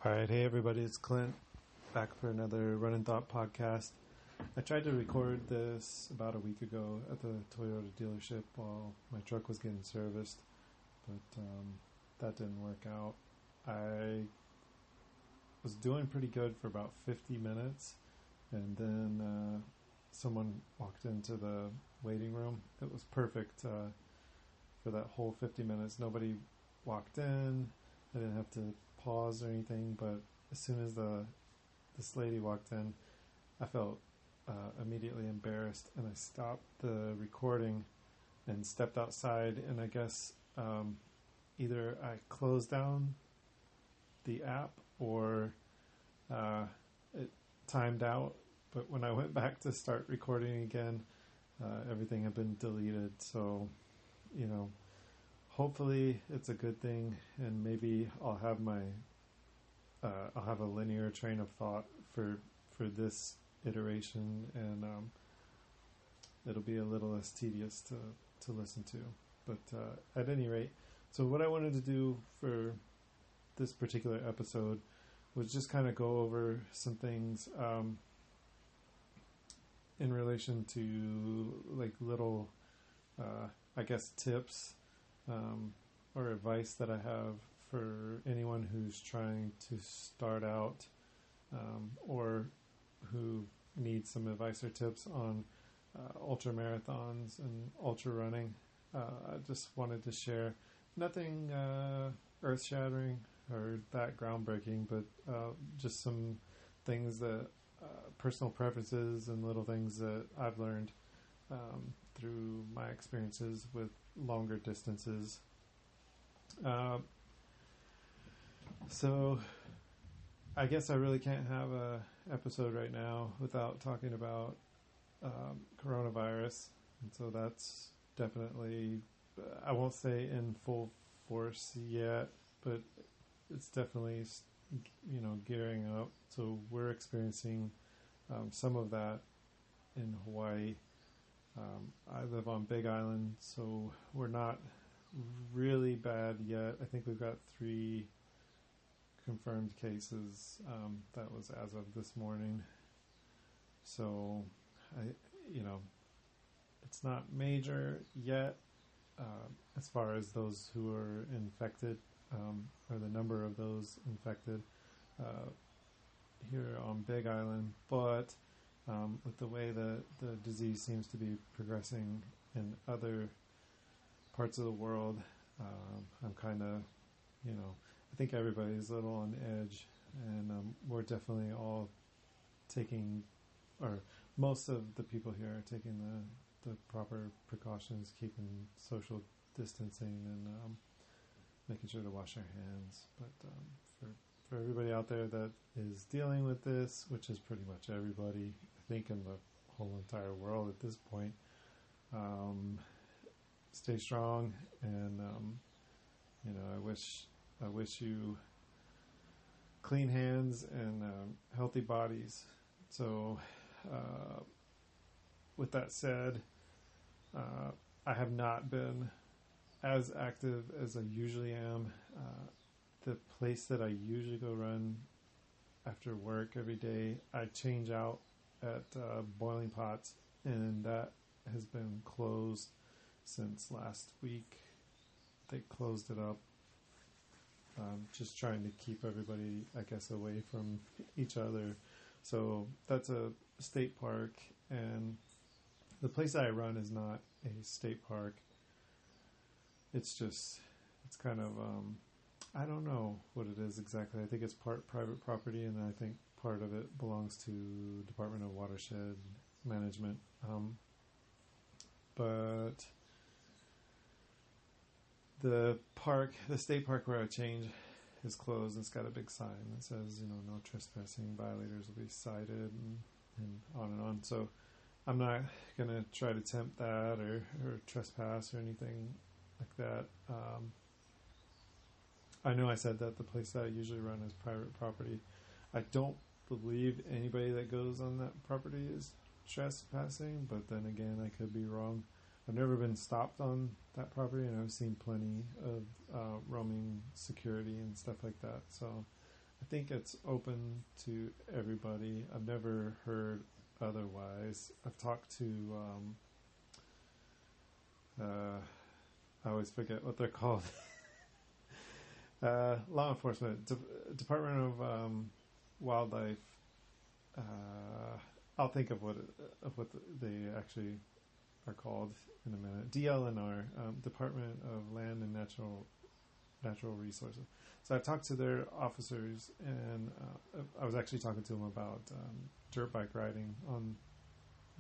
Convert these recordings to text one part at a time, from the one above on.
All right, hey everybody, it's Clint back for another Runnin Thought podcast. I tried to record this about a week ago at the Toyota dealership while my truck was getting serviced, but that didn't work out. I was doing pretty good for about 50 minutes, and then someone walked into the waiting room. It was perfect for that whole 50 minutes. Nobody walked in. I didn't have to pause or anything, but as soon as this lady walked in, I felt immediately embarrassed, and I stopped the recording and stepped outside, and I guess either I closed down the app or it timed out, but when I went back to start recording again, everything had been deleted. So, hopefully it's a good thing, and maybe I'll have a linear train of thought for this iteration, and it'll be a little less tedious to listen to. But at any rate, so what I wanted to do for this particular episode was just kind of go over some things in relation to like little, I guess, tips or advice that I have for anyone who's trying to start out or who needs some advice or tips on ultra marathons and ultra running. I just wanted to share nothing earth shattering or that groundbreaking, but just some things that personal preferences and little things that I've learned through my experiences with longer distances. So I guess I really can't have a episode right now without talking about coronavirus, and so that's definitely, I won't say in full force yet, but it's definitely gearing up. So we're experiencing some of that in Hawaii. I live on Big Island, so we're not really bad yet. I think we've got 3 confirmed cases. That was as of this morning. So, it's not major yet as far as those who are infected or the number of those infected here on Big Island, but with the way that the disease seems to be progressing in other parts of the world, I'm kind of, I think everybody's a little on edge, and we're definitely all taking, or most of the people here are taking the proper precautions, keeping social distancing and making sure to wash our hands. But for everybody out there that is dealing with this, which is pretty much everybody, I think, in the whole entire world at this point, stay strong, and I wish you clean hands and healthy bodies. So with that said, I have not been as active as I usually am. The place that I usually go run after work every day, I change out at Boiling Pots, and that has been closed since last week. They closed it up, just trying to keep everybody, I guess, away from each other. So that's a state park, and the place that I run is not a state park. It's kind of, I don't know what it is exactly. I think it's part private property, and I think part of it belongs to Department of Watershed Management. But the state park where I change is closed. It's got a big sign that says, no trespassing, violators will be cited, and on and on. So I'm not going to try to tempt that or trespass or anything like that. I know I said that the place that I usually run is private property. I don't believe anybody that goes on that property is trespassing, but then again, I could be wrong. I've never been stopped on that property, and I've seen plenty of roaming security and stuff like that. So I think it's open to everybody. I've never heard otherwise. I've talked to, I always forget what they're called. Law enforcement, Department of Wildlife. I'll think of what they actually are called in a minute. DLNR, Department of Land and Natural Resources. So I talked to their officers, and I was actually talking to them about dirt bike riding on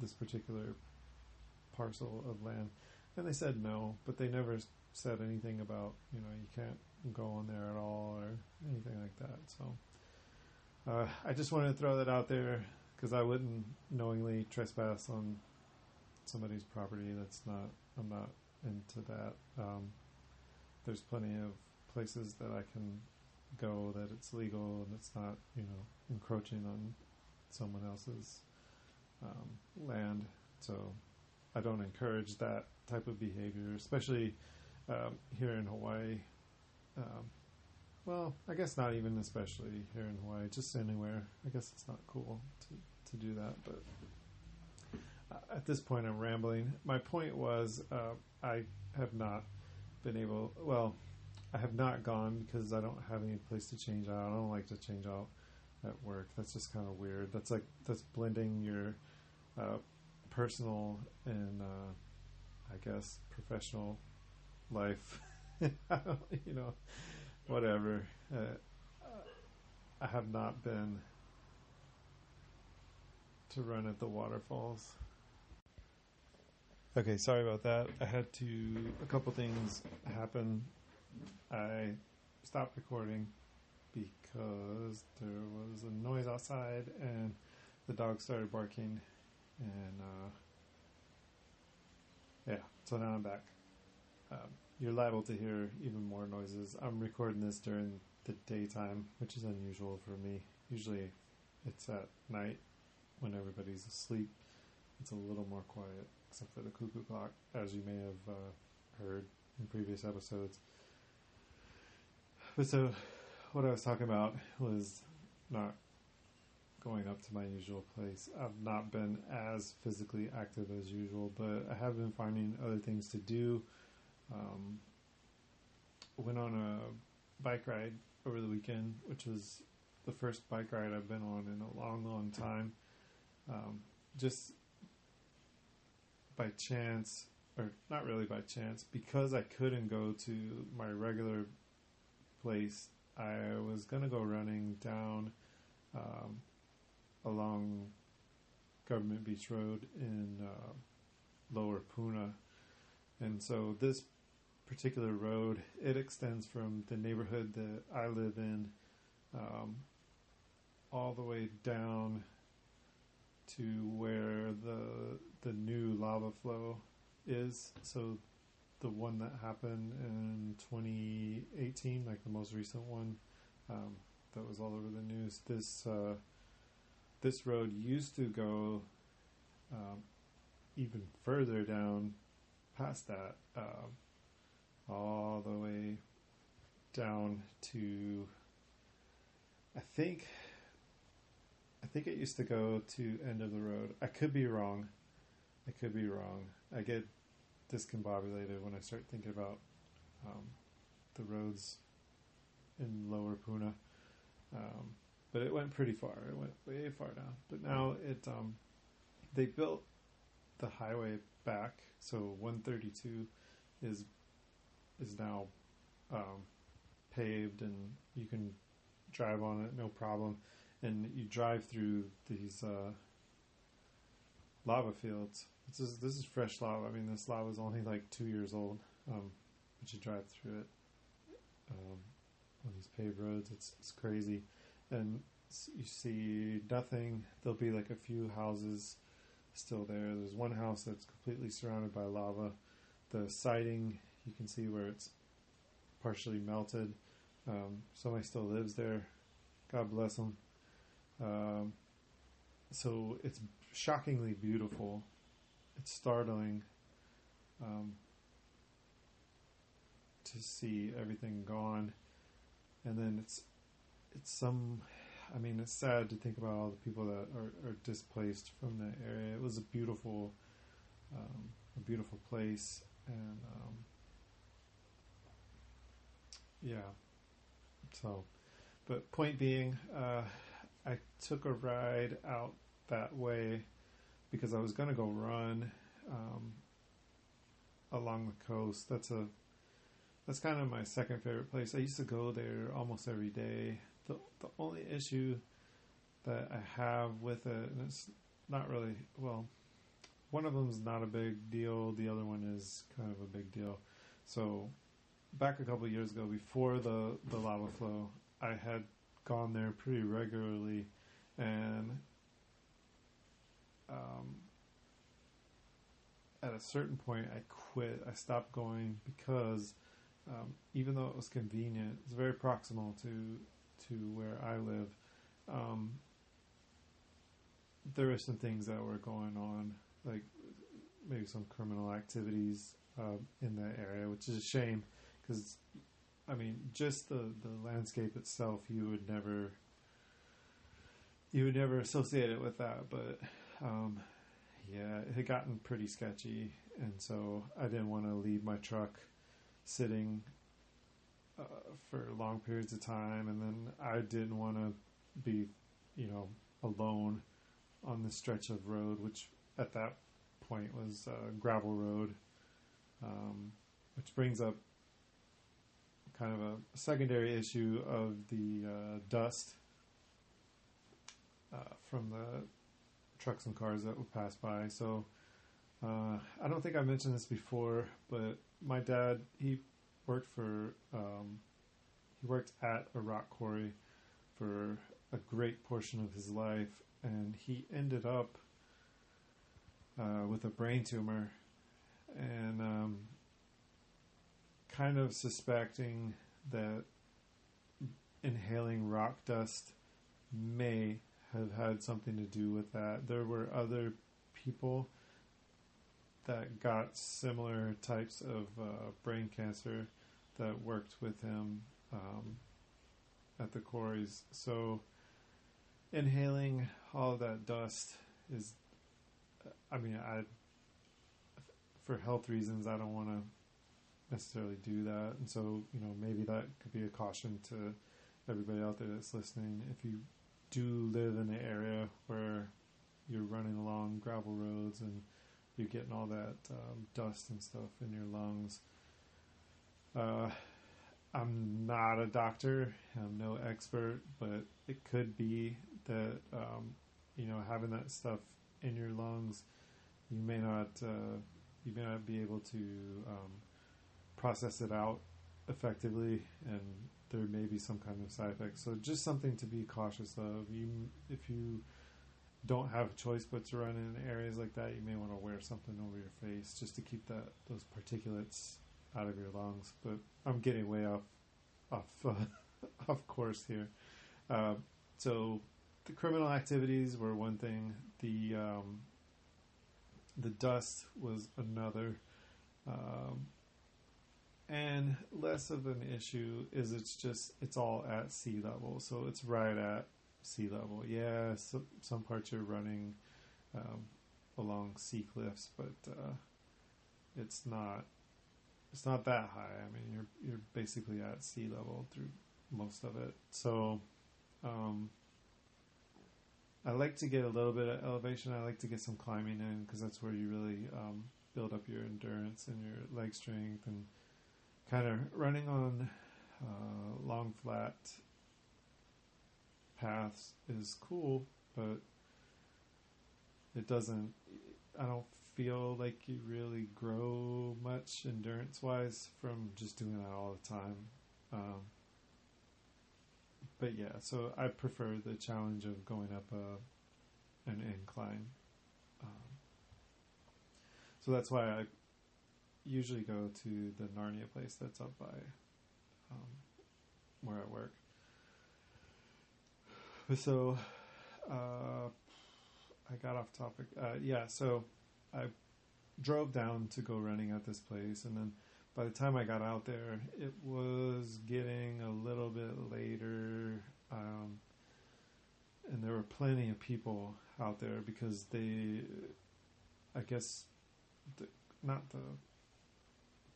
this particular parcel of land, and they said no, but they never said anything about, you can't go on there at all or anything like that. So I just wanted to throw that out there because I wouldn't knowingly trespass on somebody's property. I'm not into that. There's plenty of places that I can go that it's legal and it's not, encroaching on someone else's land. So I don't encourage that type of behavior, especially here in Hawaii. Well, I guess not even especially here in Hawaii, just anywhere. I guess it's not cool to do that, but at this point I'm rambling. My point was I have not been able, I have not gone because I don't have any place to change out. I don't like to change out at work. That's just kind of weird. That's blending your personal and I guess professional life. Whatever. I have not been to run at the waterfalls. Okay, sorry about that. A couple things happen. I stopped recording because there was a noise outside and the dog started barking, and so now I'm back. You're liable to hear even more noises. I'm recording this during the daytime, which is unusual for me. Usually it's at night when everybody's asleep. It's a little more quiet, except for the cuckoo clock, as you may have heard in previous episodes. But so what I was talking about was not going up to my usual place. I've not been as physically active as usual, but I have been finding other things to do. Went on a bike ride over the weekend, which was the first bike ride I've been on in a long, long time. Just by chance, or not really by chance, because I couldn't go to my regular place, I was going to go running down along Government Beach Road in Lower Puna. And so this particular road, it extends from the neighborhood that I live in all the way down to where the new lava flow is. So the one that happened in 2018, like the most recent one, that was all over the news. This road used to go even further down past that, all the way down to, I think it used to go to end of the road. I could be wrong. I get discombobulated when I start thinking about the roads in Lower Puna. But it went pretty far. It went way far down. But now they built the highway back, so 132 is now paved, and you can drive on it no problem. And you drive through these lava fields. This is fresh lava. I mean, this lava is only like 2 years old, but you drive through it on these paved roads. It's crazy. And you see nothing. There'll be like a few houses still there. There's one house that's completely surrounded by lava. The siding, you can see where it's partially melted. Somebody still lives there. God bless them. So it's shockingly beautiful. It's startling to see everything gone. And then it's it's sad to think about all the people that are displaced from that area. It was a beautiful place, and yeah. So, but point being, I took a ride out that way because I was gonna go run along the coast. That's kind of my second favorite place. I used to go there almost every day. The only issue that I have with it, and it's not really, well, one of them is not a big deal. The other one is kind of a big deal. So back a couple of years ago, before the lava flow, I had gone there pretty regularly, and at a certain point, I quit. I stopped going because even though it was convenient, it's very proximal to where I live. There were some things that were going on, like maybe some criminal activities in that area, which is a shame because, I mean, just the landscape itself, you would never associate it with that, but yeah, it had gotten pretty sketchy, and so I didn't want to leave my truck sitting for long periods of time, and then I didn't want to be, alone on the stretch of road, which at that point was gravel road, which brings up kind of a secondary issue of the dust from the trucks and cars that would pass by. So I don't think I mentioned this before, but my dad, he worked at a rock quarry for a great portion of his life, and he ended up with a brain tumor, and kind of suspecting that inhaling rock dust may have had something to do with that. There were other people that got similar types of brain cancer that worked with him at the quarries. So inhaling all of that dust is, for health reasons, I don't want to necessarily do that. And so, maybe that could be a caution to everybody out there that's listening. If you do live in an area where you're running along gravel roads and you're getting all that dust and stuff in your lungs, I'm not a doctor, I'm no expert, but it could be that having that stuff in your lungs, you may not be able to process it out effectively, and there may be some kind of side effects. So just something to be cautious of. If you don't have a choice but to run in areas like that, you may want to wear something over your face just to keep those particulates out of your lungs. But I'm getting way off off course here. So the criminal activities were one thing. The dust was another. And less of an issue is it's all at sea level, so it's right at sea level. Yeah, some parts you're running along sea cliffs, but it's not that high. I mean, you're basically at sea level through most of it. So I like to get a little bit of elevation. I like to get some climbing in because that's where you really build up your endurance and your leg strength, and kind of running on long flat paths is cool, but I don't feel like you really grow much endurance wise from just doing that all the time. But yeah, so I prefer the challenge of going up an incline. So that's why I usually go to the Narnia place that's up by where I work. So I got off topic. So I drove down to go running at this place, and then by the time I got out there, it was getting a little bit later. plenty of people out there because they, I guess, not the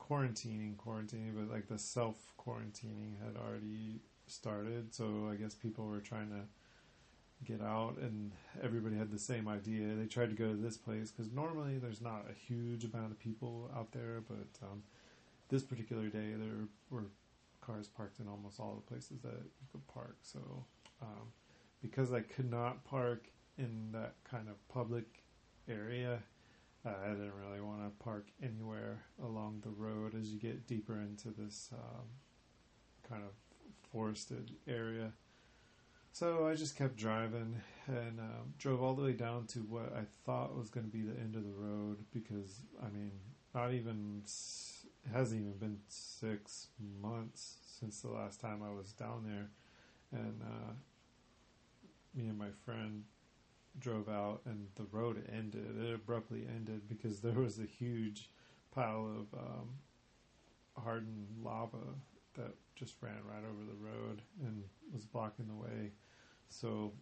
quarantining, but like the self-quarantining had already started. So I guess people were trying to get out, and everybody had the same idea. They tried to go to this place because normally there's not a huge amount of people out there, but this particular day there were cars parked in almost all the places that you could park. So because I could not park in that kind of public area, I didn't really want to park anywhere along the road as you get deeper into this kind of forested area. So I just kept driving and drove all the way down to what I thought was going to be the end of the road because, I mean, it hasn't even been 6 months since the last time I was down there. And me and my friend drove out and the road ended. It abruptly ended because there was a huge pile of hardened lava that just ran right over the road and was blocking the way. So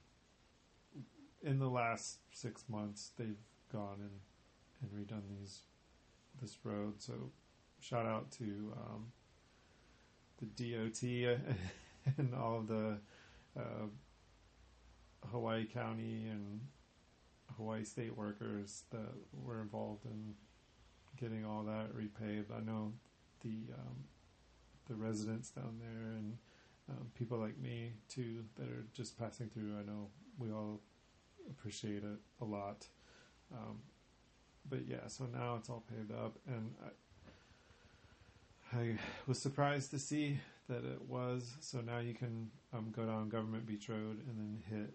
in the last 6 months, they've gone and redone this road. So shout out to the DOT and all of the Hawaii County and Hawaii state workers that were involved in getting all that repaved. I know the residents down there and people like me too that are just passing through. I know we all appreciate it a lot. But yeah, so now it's all paved up, and I was surprised to see that it was. So now you can go down Government Beach Road and then hit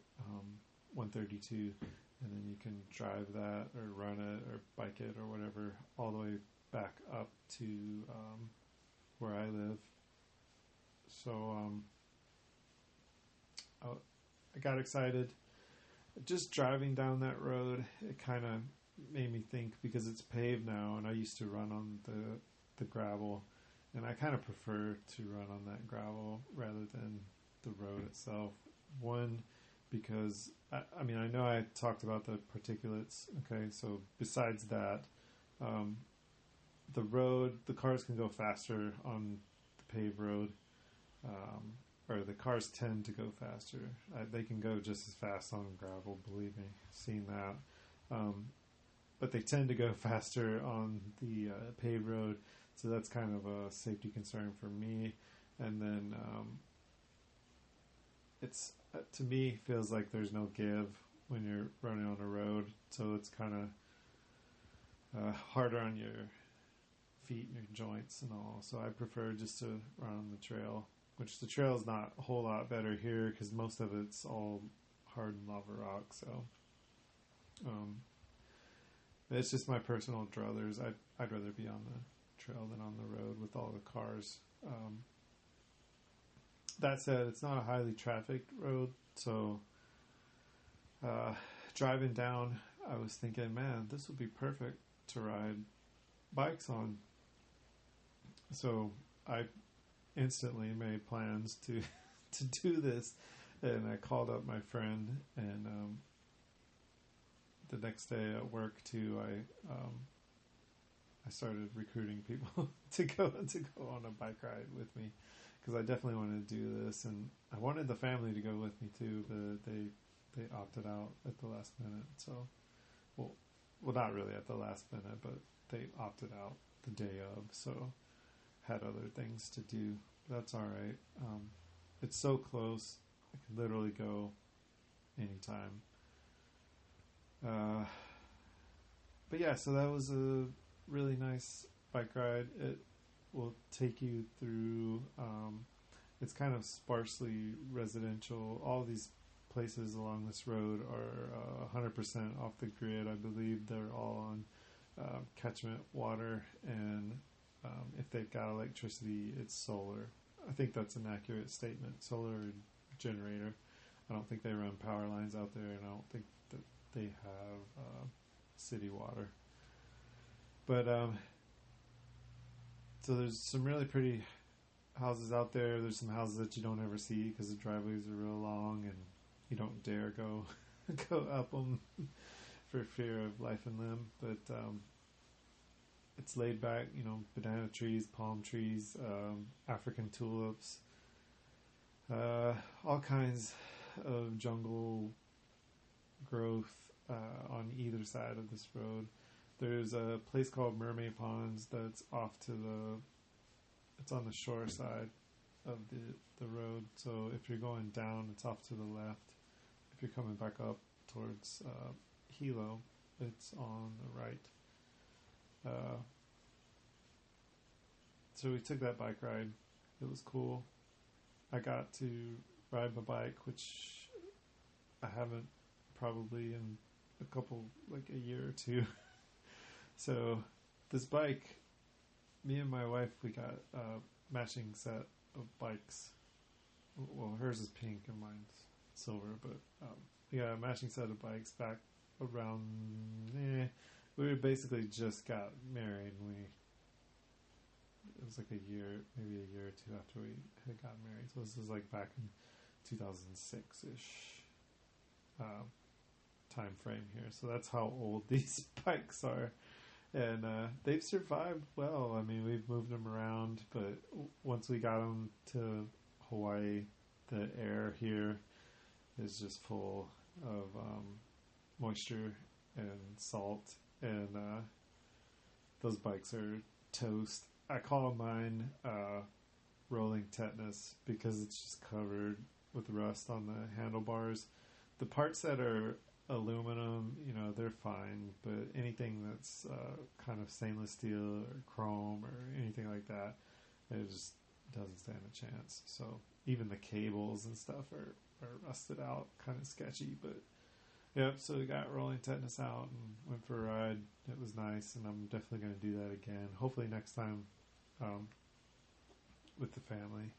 132, and then you can drive that or run it or bike it or whatever all the way back up to where I live. So I got excited. Just driving down that road, it kind of made me think because it's paved now, and I used to run on the gravel, and I kind of prefer to run on that gravel rather than the road itself. One, because I mean, I know I talked about the particulates. Okay, so besides that, the cars can go faster on the paved road, or the cars tend to go faster. They can go just as fast on gravel, believe me, seen that. But they tend to go faster on the paved road, so that's kind of a safety concern for me. And then it's to me feels like there's no give when you're running on a road, so it's kind of harder on your feet and your joints and all. So I prefer just to run on the trail, which the trail is not a whole lot better here because most of it's all hardened lava rock. So it's just my personal druthers. I'd rather be on the trail than on the road with all the cars. That said, it's not a highly trafficked road, so driving down, I was thinking, man, this would be perfect to ride bikes on. So I instantly made plans to do this, and I called up my friend, and the next day at work too, I started recruiting people to go on a bike ride with me because I definitely wanted to do this, and I wanted the family to go with me too, but they opted out at the last minute. So, well, not really at the last minute, but they opted out the day of. So, had other things to do. That's all right. It's so close. I could literally go anytime. But yeah, so that was a really nice bike ride. It will take you through, it's kind of sparsely residential. All these places along this road are 100% off the grid. I believe they're all on catchment water, and if they've got electricity, it's solar. I think that's an accurate statement. Solar generator. I don't think they run power lines out there, and I don't think that they have city water. But so there's some really pretty houses out there. There's some houses that you don't ever see because the driveways are real long and you don't dare go go up them for fear of life and limb. But it's laid back, banana trees, palm trees, African tulips, all kinds of jungle growth on either side of this road. There's a place called Mermaid Ponds that's it's on the shore side of the road. So if you're going down, it's off to the left. If you're coming back up towards Hilo, it's on the right. So we took that bike ride. It was cool. I got to ride my bike, which I haven't probably in a year or two. So this bike, me and my wife, we got a matching set of bikes. Well, hers is pink and mine's silver, but we got a matching set of bikes back around. We were basically just got married. It was like maybe a year or two after we had gotten married. So this was like back in 2006-ish time frame here. So that's how old these bikes are. And they've survived well. I mean, we've moved them around, but once we got them to Hawaii, the air here is just full of moisture and salt, and those bikes are toast. I call mine rolling tetanus because it's just covered with rust on the handlebars. The parts that are aluminum, they're fine, but anything that's kind of stainless steel or chrome or anything like that, it just doesn't stand a chance. So even the cables and stuff are rusted out, kind of sketchy. But yep, so we got rolling tetanus out and went for a ride. It was nice, and I'm definitely going to do that again. Hopefully next time with the family.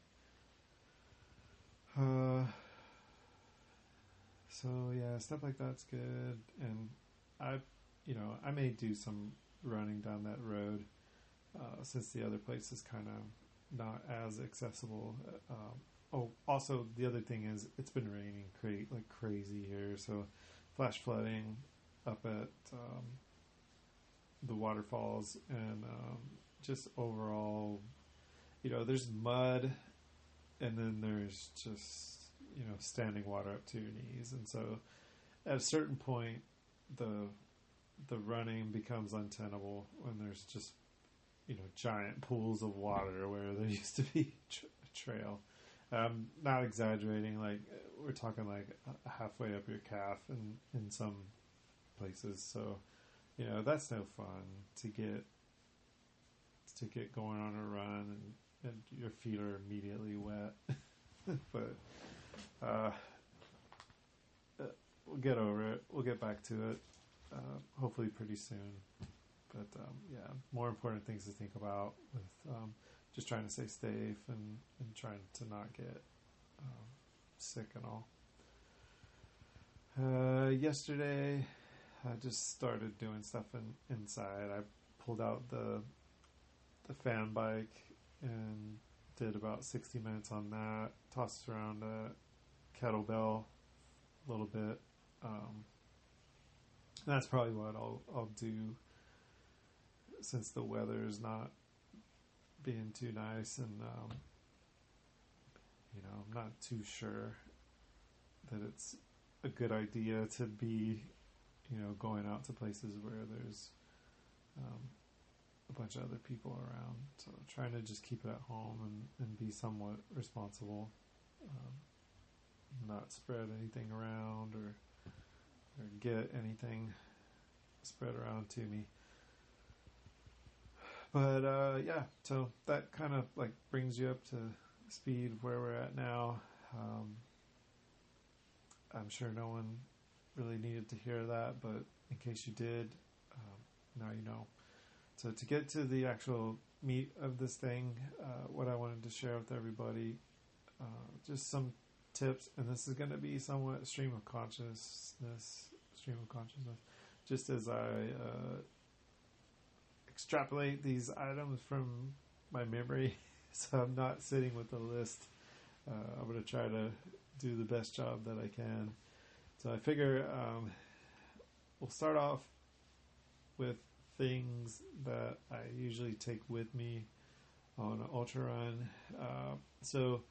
So yeah, stuff like that's good, and I may do some running down that road since the other place is kind of not as accessible. Also the other thing is it's been raining like crazy here, so flash flooding up at the waterfalls, and just overall, there's mud, and then there's just standing water up to your knees, and so at a certain point the running becomes untenable when there's just giant pools of water where there used to be a trail. Not exaggerating, like we're talking like halfway up your calf in some places. So that's no fun to get going on a run and your feet are immediately wet. But we'll get over it. We'll get back to it, hopefully pretty soon. But yeah, more important things to think about with just trying to stay safe and trying to not get sick and all. Yesterday, I just started doing stuff inside. I pulled out the fan bike and did about 60 minutes on that. Tossed around a kettlebell a little bit. That's probably what I'll do since the weather is not being too nice, and I'm not too sure that it's a good idea to be going out to places where there's a bunch of other people around. So trying to just keep it at home and be somewhat responsible, not spread anything around or get anything spread around to me. But yeah, so that kind of like brings you up to speed where we're at now. I'm sure no one really needed to hear that, but in case you did, now you know. So to get to the actual meat of this thing, what I wanted to share with everybody, just some tips, and this is going to be somewhat stream of consciousness, just as I extrapolate these items from my memory, so I'm not sitting with a list. I'm going to try to do the best job that I can. So I figure we'll start off with things that I usually take with me on an ultra run. So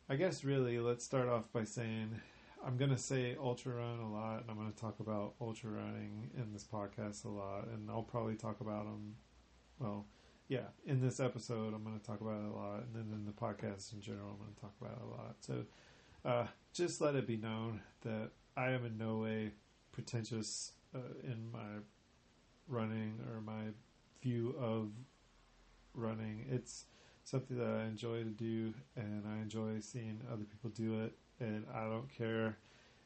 I guess really let's start off by saying I'm going to say ultra run a lot, and I'm going to talk about ultra running in this podcast a lot, and I'll probably talk about them, well, yeah, in this episode I'm going to talk about it a lot, and then in the podcast in general I'm going to talk about it a lot. So just let it be known that I am in no way pretentious in my running or my view of running. It's something that I enjoy to do, and I enjoy seeing other people do it, and I don't care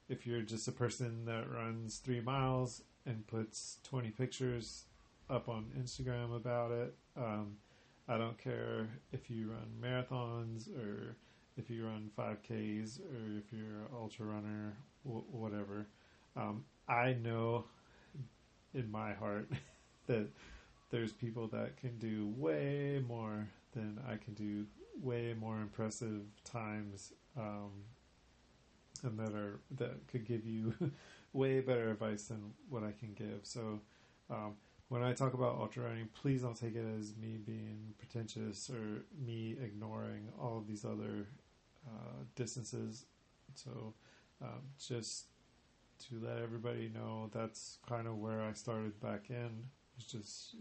if you're just a person that runs 3 miles and puts 20 pictures up on Instagram about it. I don't care if you run marathons or if you run 5Ks or if you're an ultra runner, whatever. I know in my heart that there's people that can do way more than I can do, way more impressive times, and that could give you way better advice than what I can give. So when I talk about ultra running, please don't take it as me being pretentious or me ignoring all of these other distances. So just to let everybody know, that's kind of where I started back in. It's just,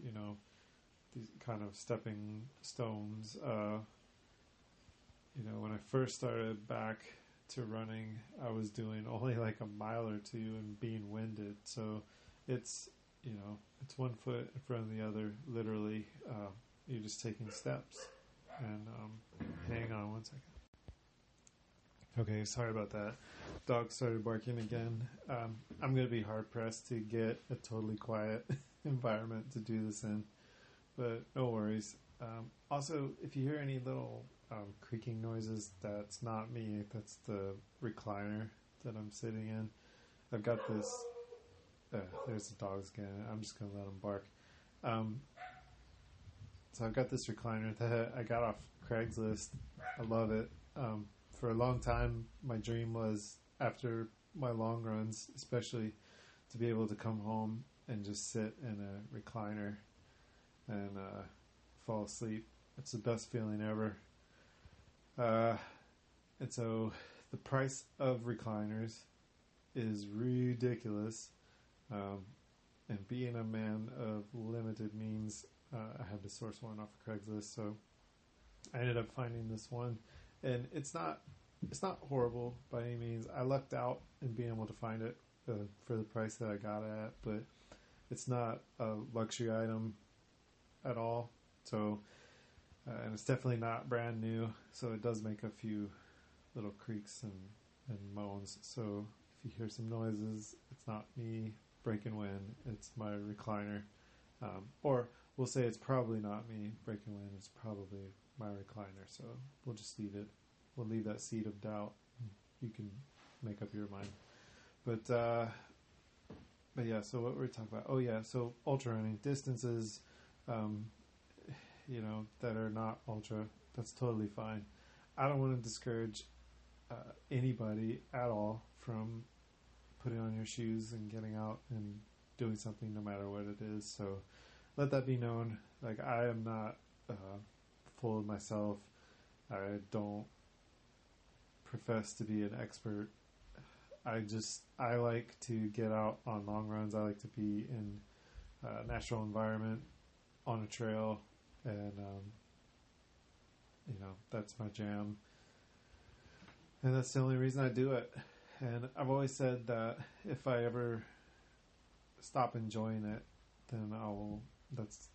these kind of stepping stones. When I first started back to running, I was doing only like a mile or two and being winded. So it's, it's one foot in front of the other, literally. You're just taking steps. And hang on one second. Okay, sorry about that. Dog started barking again. I'm going to be hard-pressed to get a totally quiet environment to do this in, but no worries. Also, if you hear any little creaking noises, that's not me. That's the recliner that I'm sitting in. I've got this... there's the dogs again. I'm just going to let them bark. So I've got this recliner that I got off Craigslist. I love it. For a long time, my dream was, after my long runs, especially, to be able to come home and just sit in a recliner and fall asleep. It's the best feeling ever. And so the price of recliners is ridiculous. And being a man of limited means, I had to source one off of Craigslist. So I ended up finding this one. And it's not horrible by any means. I lucked out in being able to find it for the price that I got it at, but it's not a luxury item at all. So, and it's definitely not brand new. So it does make a few little creaks and moans. So if you hear some noises, it's not me breaking wind. It's my recliner. Or we'll say it's probably not me breaking wind. It's probably my recliner. So we'll just leave it. We'll leave that seed of doubt. You can make up your mind. But yeah, so what were we talking about? Oh yeah, so ultra running distances, that are not ultra, that's totally fine. I don't want to discourage anybody at all from putting on your shoes and getting out and doing something no matter what it is. So let that be known. Like, I am not full of myself. I don't profess to be an expert. I like to get out on long runs. I like to be in a natural environment on a trail, and that's my jam, and that's the only reason I do it. And I've always said that if I ever stop enjoying it, then that's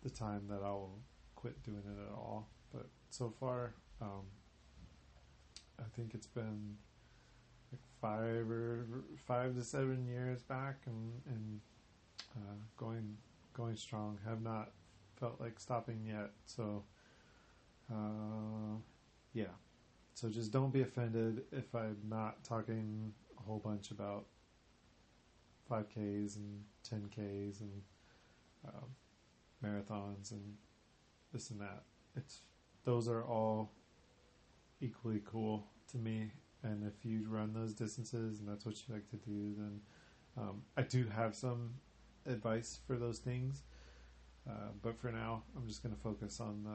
the time that I will quit doing it at all. But so far, I think it's been like 5 to 7 years back, and going strong. Have not felt like stopping yet. So yeah. So just don't be offended if I'm not talking a whole bunch about 5Ks and 10Ks and marathons and this and that. Those are all equally cool to me, And if you run those distances and that's what you like to do, then I do have some advice for those things. But for now, I'm just going to focus on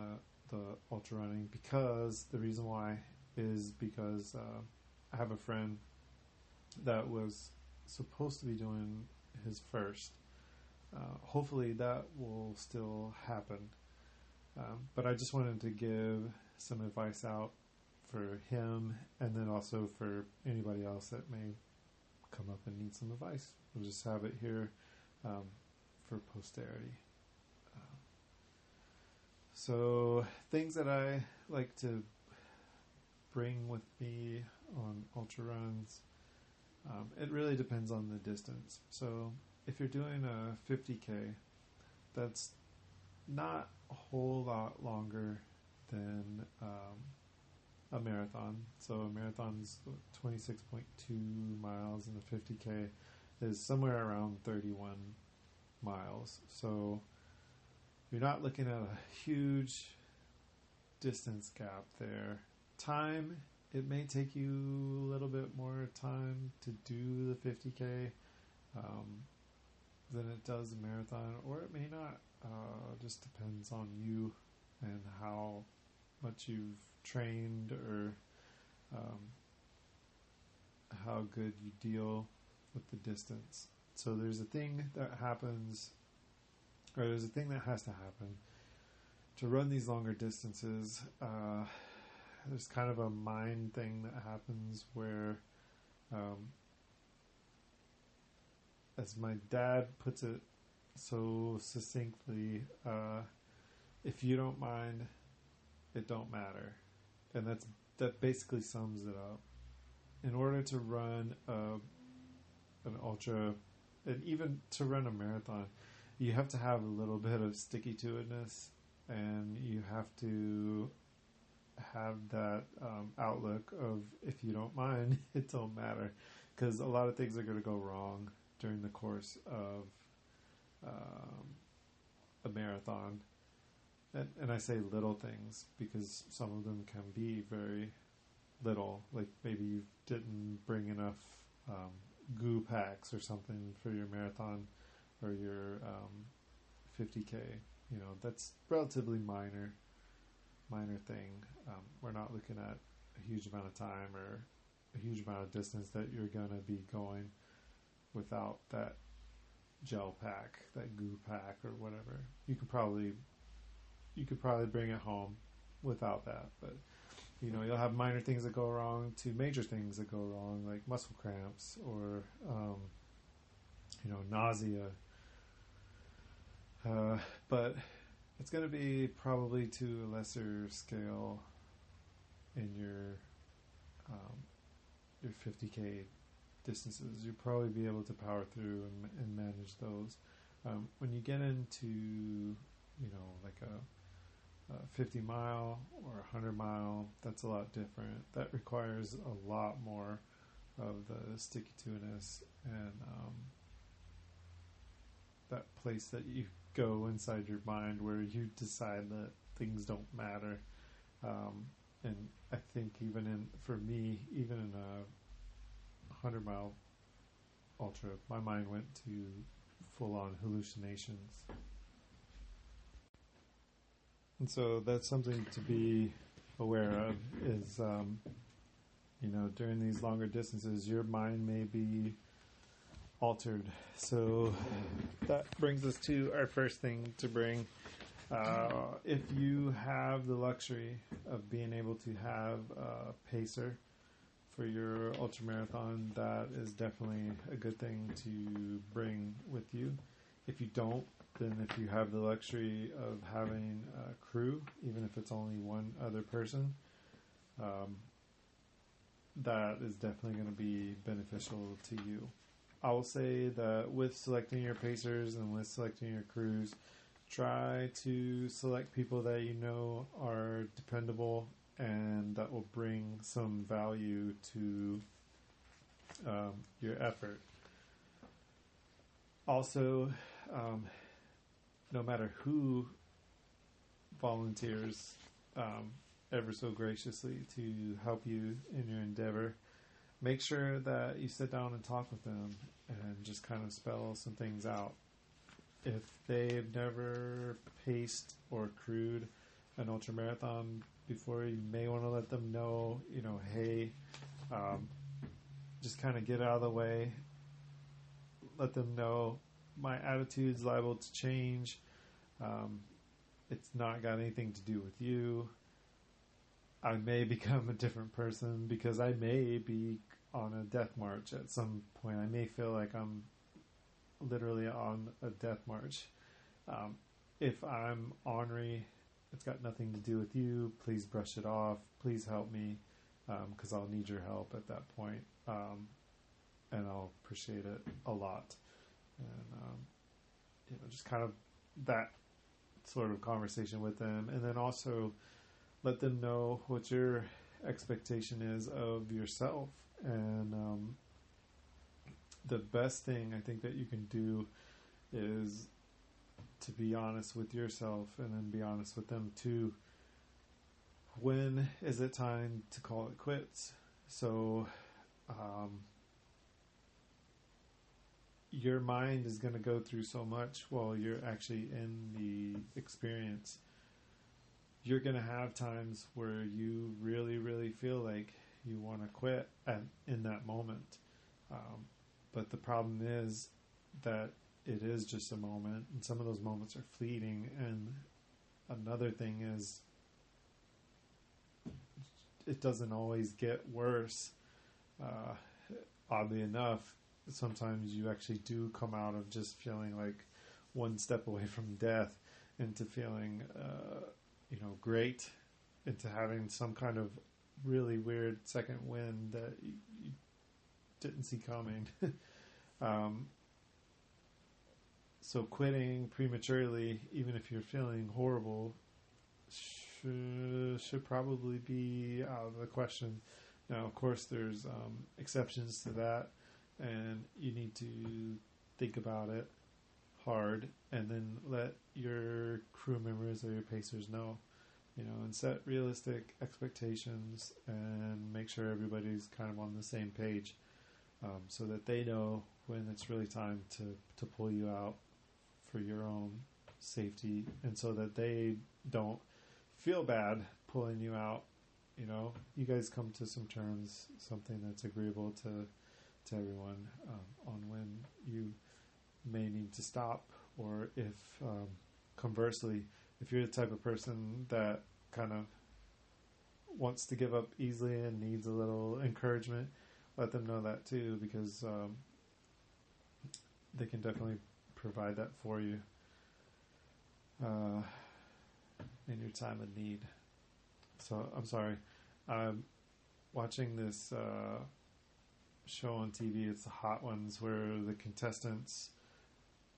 the ultra running, because the reason why is because I have a friend that was supposed to be doing his first. Hopefully that will still happen. But I just wanted to give some advice out for him, and then also for anybody else that may come up and need some advice. We'll just have it here for posterity. So things that I like to bring with me on ultra runs, it really depends on the distance. So if you're doing a 50K, that's not a whole lot longer than a marathon. So a marathon's 26.2 miles, and a 50K is somewhere around 31 miles. So you're not looking at a huge distance gap there. Time, it may take you a little bit more time to do the 50K than it does a marathon, or it may not. Just depends on you and how much you've trained, or how good you deal with the distance. So there's a thing that happens, or there's a thing that has to happen to run these longer distances. There's kind of a mind thing that happens where, as my dad puts it so succinctly, if you don't mind, it don't matter. And that basically sums it up. In order to run an ultra, and even to run a marathon, you have to have a little bit of sticky-to-itness, and you have to have that outlook of, if you don't mind, it don't matter. Because a lot of things are going to go wrong during the course of a marathon. And I say little things because some of them can be very little. Like maybe you didn't bring enough goo packs or something for your marathon or your 50K. You know, that's relatively minor thing. We're not looking at a huge amount of time or a huge amount of distance that you're going to be going without that gel pack, that goo pack or whatever. You could probably bring it home without that, but you know, you'll have minor things that go wrong to major things that go wrong, like muscle cramps or you know, nausea. But it's going to be probably to a lesser scale in your 50K distances. You'll probably be able to power through and manage those. When you get into, you know, like a 50 mile or 100 mile, that's a lot different. That requires a lot more of the sticky-to-itness and that place that you go inside your mind where you decide that things don't matter. And I think for me, even in a 100-mile ultra, my mind went to full-on hallucinations. And so that's something to be aware of is, you know, during these longer distances, your mind may be altered. So that brings us to our first thing to bring. If you have the luxury of being able to have a pacer for your ultramarathon, that is definitely a good thing to bring with you. If you don't, then if you have the luxury of having a crew, even if it's only one other person, that is definitely going to be beneficial to you. I will say that with selecting your pacers and with selecting your crews, try to select people that you know are dependable and that will bring some value to your effort. Also, no matter who volunteers ever so graciously to help you in your endeavor, make sure that you sit down and talk with them and just kind of spell some things out. If they've never paced or crewed an ultramarathon before, you may want to let them know, hey, just kind of get out of the way. Let them know my attitude's liable to change. It's not got anything to do with you. I may become a different person because I may be on a death march at some point. I may feel like I'm literally on a death march. If I'm ornery, it's got nothing to do with you. Please brush it off. Please help me, because I'll need your help at that point, and I'll appreciate it a lot. And just kind of that sort of conversation with them, and then also let them know what your expectation is of yourself. And the best thing I think that you can do is to be honest with yourself and then be honest with them too. When is it time to call it quits? So your mind is going to go through so much while you're actually in the experience. You're going to have times where you really, really feel like you want to quit in that moment. But the problem is that it is just a moment, and some of those moments are fleeting. And another thing is, it doesn't always get worse. Oddly enough, sometimes you actually do come out of just feeling like one step away from death into feeling, great, into having some kind of really weird second wind that you didn't see coming. So quitting prematurely, even if you're feeling horrible, should probably be out of the question. Now, of course, there's exceptions to that, and you need to think about it hard and then let your crew members or your pacers know, and set realistic expectations and make sure everybody's kind of on the same page, so that they know when it's really time to pull you out for your own safety, and so that they don't feel bad pulling you out. You guys come to some terms, something that's agreeable to everyone, on when you may need to stop, or if conversely, if you're the type of person that kind of wants to give up easily and needs a little encouragement, let them know that too, because they can definitely provide that for you in your time of need. So I'm sorry, I'm watching this show on TV. It's the Hot Ones, where the contestants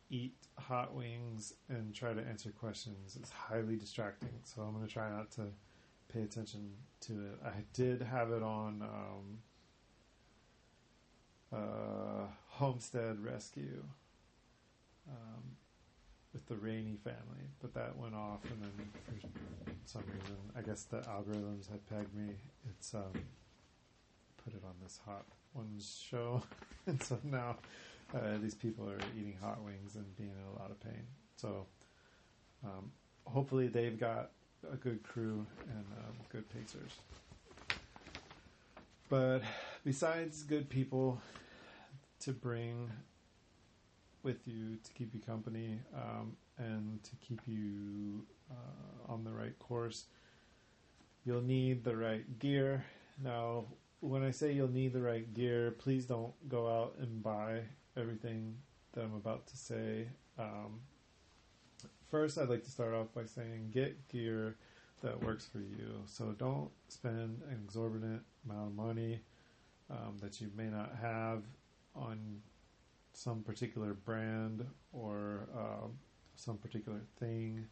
eat hot wings and try to answer questions. It's highly distracting, so I'm going to try not to pay attention to it. I did have it on Homestead Rescue with the Rainey family, but that went off, and then for some reason, I guess the algorithms had pegged me. It's put it on this Hot Ones show, and so now these people are eating hot wings and being in a lot of pain. So hopefully they've got a good crew and good pacers. But besides good people to bring with you to keep you company, and to keep you on the right course, you'll need the right gear. Now, when I say you'll need the right gear, please don't go out and buy everything that I'm about to say. First, I'd like to start off by saying get gear that works for you. So don't spend an exorbitant amount of money that you may not have on some particular brand or some particular thing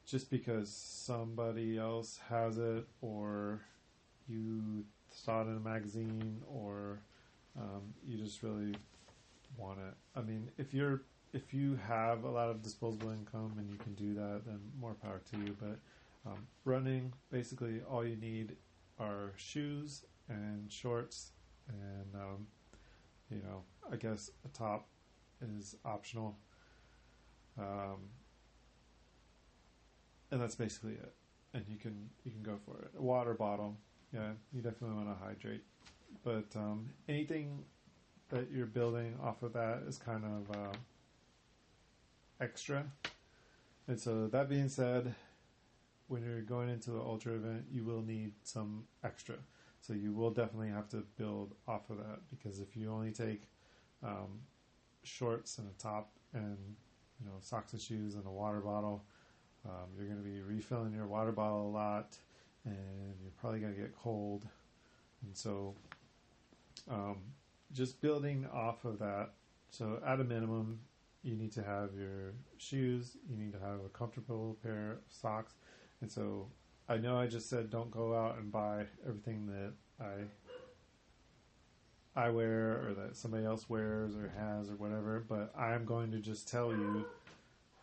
just because somebody else has it, or you saw it in a magazine, or you just really want it. I mean, if you have a lot of disposable income and you can do that, then more power to you. But running, basically all you need are shoes and shorts, and I guess a top is optional, and that's basically it. And you can go for it. A water bottle, yeah, you definitely want to hydrate, but anything that you're building off of that is kind of extra. And so that being said, when you're going into an ultra event, you will need some extra. So you will definitely have to build off of that, because if you only take shorts and a top and socks and shoes and a water bottle, you're going to be refilling your water bottle a lot, and you're probably going to get cold. And so just building off of that. So at a minimum, you need to have your shoes, you need to have a comfortable pair of socks. And so I know I just said don't go out and buy everything that I wear or that somebody else wears or has or whatever, but I'm going to just tell you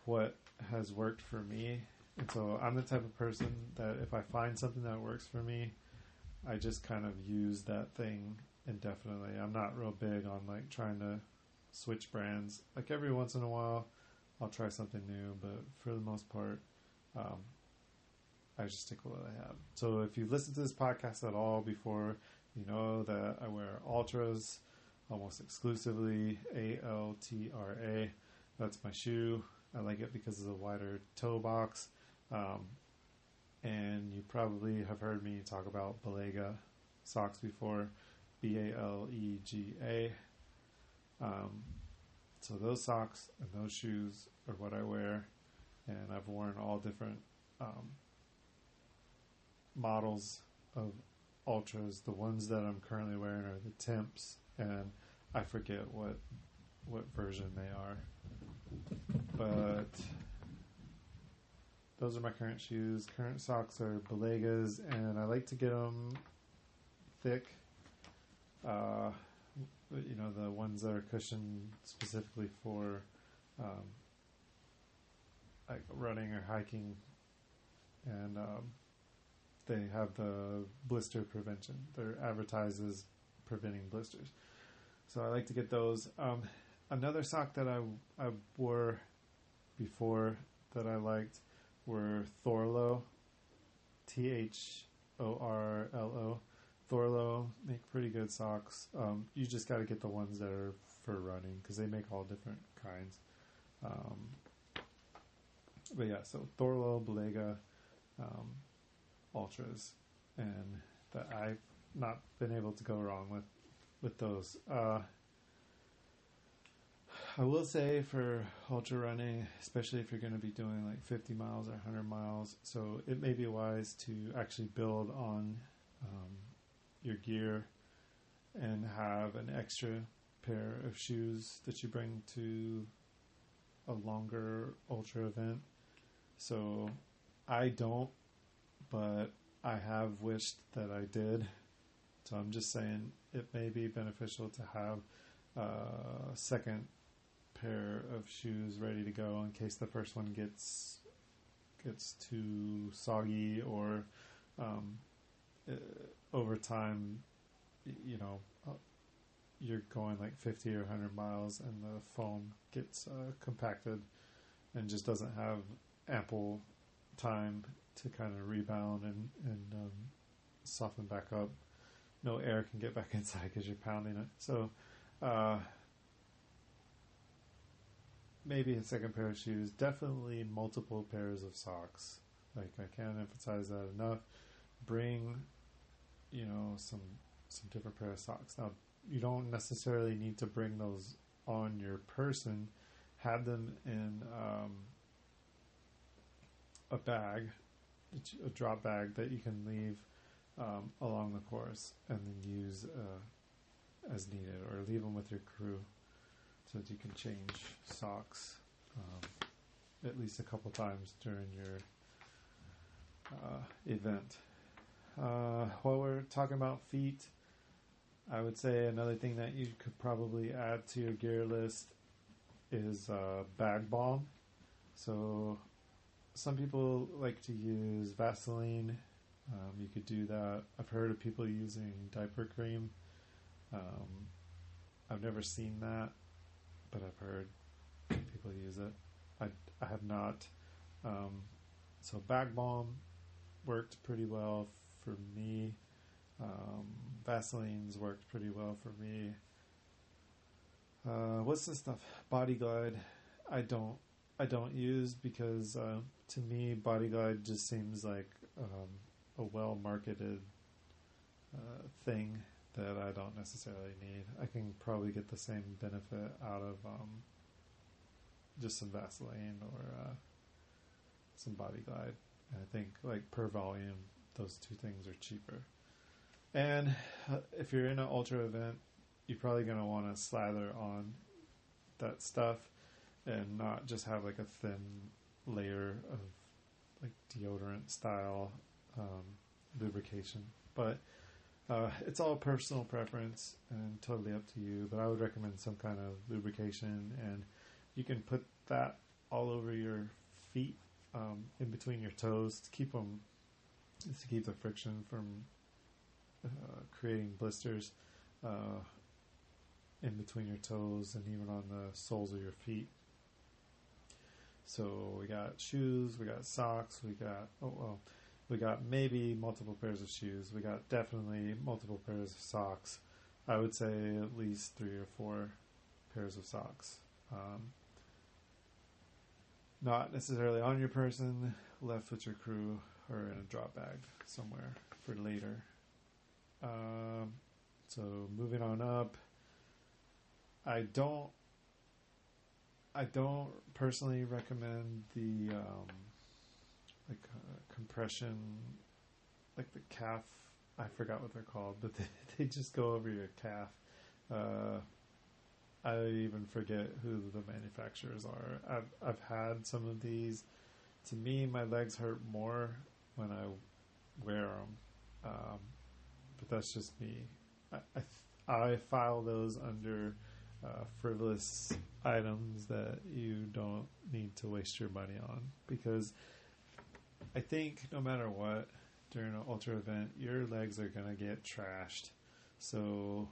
what has worked for me. And so I'm the type of person that if I find something that works for me, I just kind of use that thing indefinitely. I'm not real big on like trying to switch brands. Like every once in a while I'll try something new, but for the most part I just stick with what I have. So if you've listened to this podcast at all before, you know that I wear Ultras almost exclusively, ALTRA. That's my shoe. I like it because of the wider toe box. And you probably have heard me talk about Balega socks before, BALEGA. So those socks and those shoes are what I wear, and I've worn all different models of Ultras. The ones that I'm currently wearing are the Temps, and I forget what version they are, but those are my current shoes. Current socks are Balegas, and I like to get them thick. The ones that are cushioned specifically for like running or hiking, and they have the blister prevention. They're advertised as preventing blisters. So I like to get those. Another sock that I wore before that I liked were Thorlo, Thorlo. Thorlo make pretty good socks. You just got to get the ones that are for running, because they make all different kinds. But yeah, so Thorlo, Balega, Ultras, and that I've not been able to go wrong with those. I will say for ultra running, especially if you're going to be doing like 50 miles or 100 miles, so it may be wise to actually build on your gear and have an extra pair of shoes that you bring to a longer ultra event. So I don't, but I have wished that I did. So I'm just saying it may be beneficial to have a second pair of shoes ready to go in case the first one gets too soggy, or over time, you're going like 50 or 100 miles and the foam gets compacted and just doesn't have ample time to kind of rebound and soften back up. No air can get back inside because you're pounding it. So maybe a second pair of shoes, definitely multiple pairs of socks. Like, I can't emphasize that enough. Bring some different pair of socks. Now, you don't necessarily need to bring those on your person. Have them in a bag, a drop bag that you can leave along the course and then use as needed, or leave them with your crew so that you can change socks at least a couple times during your event. While we're talking about feet, I would say another thing that you could probably add to your gear list is bag balm. So some people like to use Vaseline You could do that. I've heard of people using diaper cream. I've never seen that, but I've heard people use it. I have not. So back balm worked pretty well for me. Vaseline's worked pretty well for me. What's this stuff? Body Glide. I don't use because to me Body Glide just seems like a well marketed thing that I don't necessarily need. I can probably get the same benefit out of just some Vaseline or some Body Glide. And I think like per volume, those two things are cheaper. And if you're in an ultra event, you're probably going to want to slather on that stuff and not just have like a thin layer of like deodorant style lubrication. But it's all personal preference and totally up to you. But I would recommend some kind of lubrication, and you can put that all over your feet, in between your toes to keep the friction from creating blisters in between your toes and even on the soles of your feet. So we got shoes, we got socks, we got maybe multiple pairs of shoes. We got definitely multiple pairs of socks. I would say at least 3 or 4 pairs of socks. Not necessarily on your person, left with your crew, or in a drop bag somewhere for later. So moving on up, I don't personally recommend the compression, like the calf. I forgot what they're called, but they just go over your calf. I even forget who the manufacturers are. I've had some of these. To me, my legs hurt more when I wear them, but that's just me. I file those under frivolous items that you don't need to waste your money on, because I think no matter what, during an ultra event, your legs are going to get trashed. So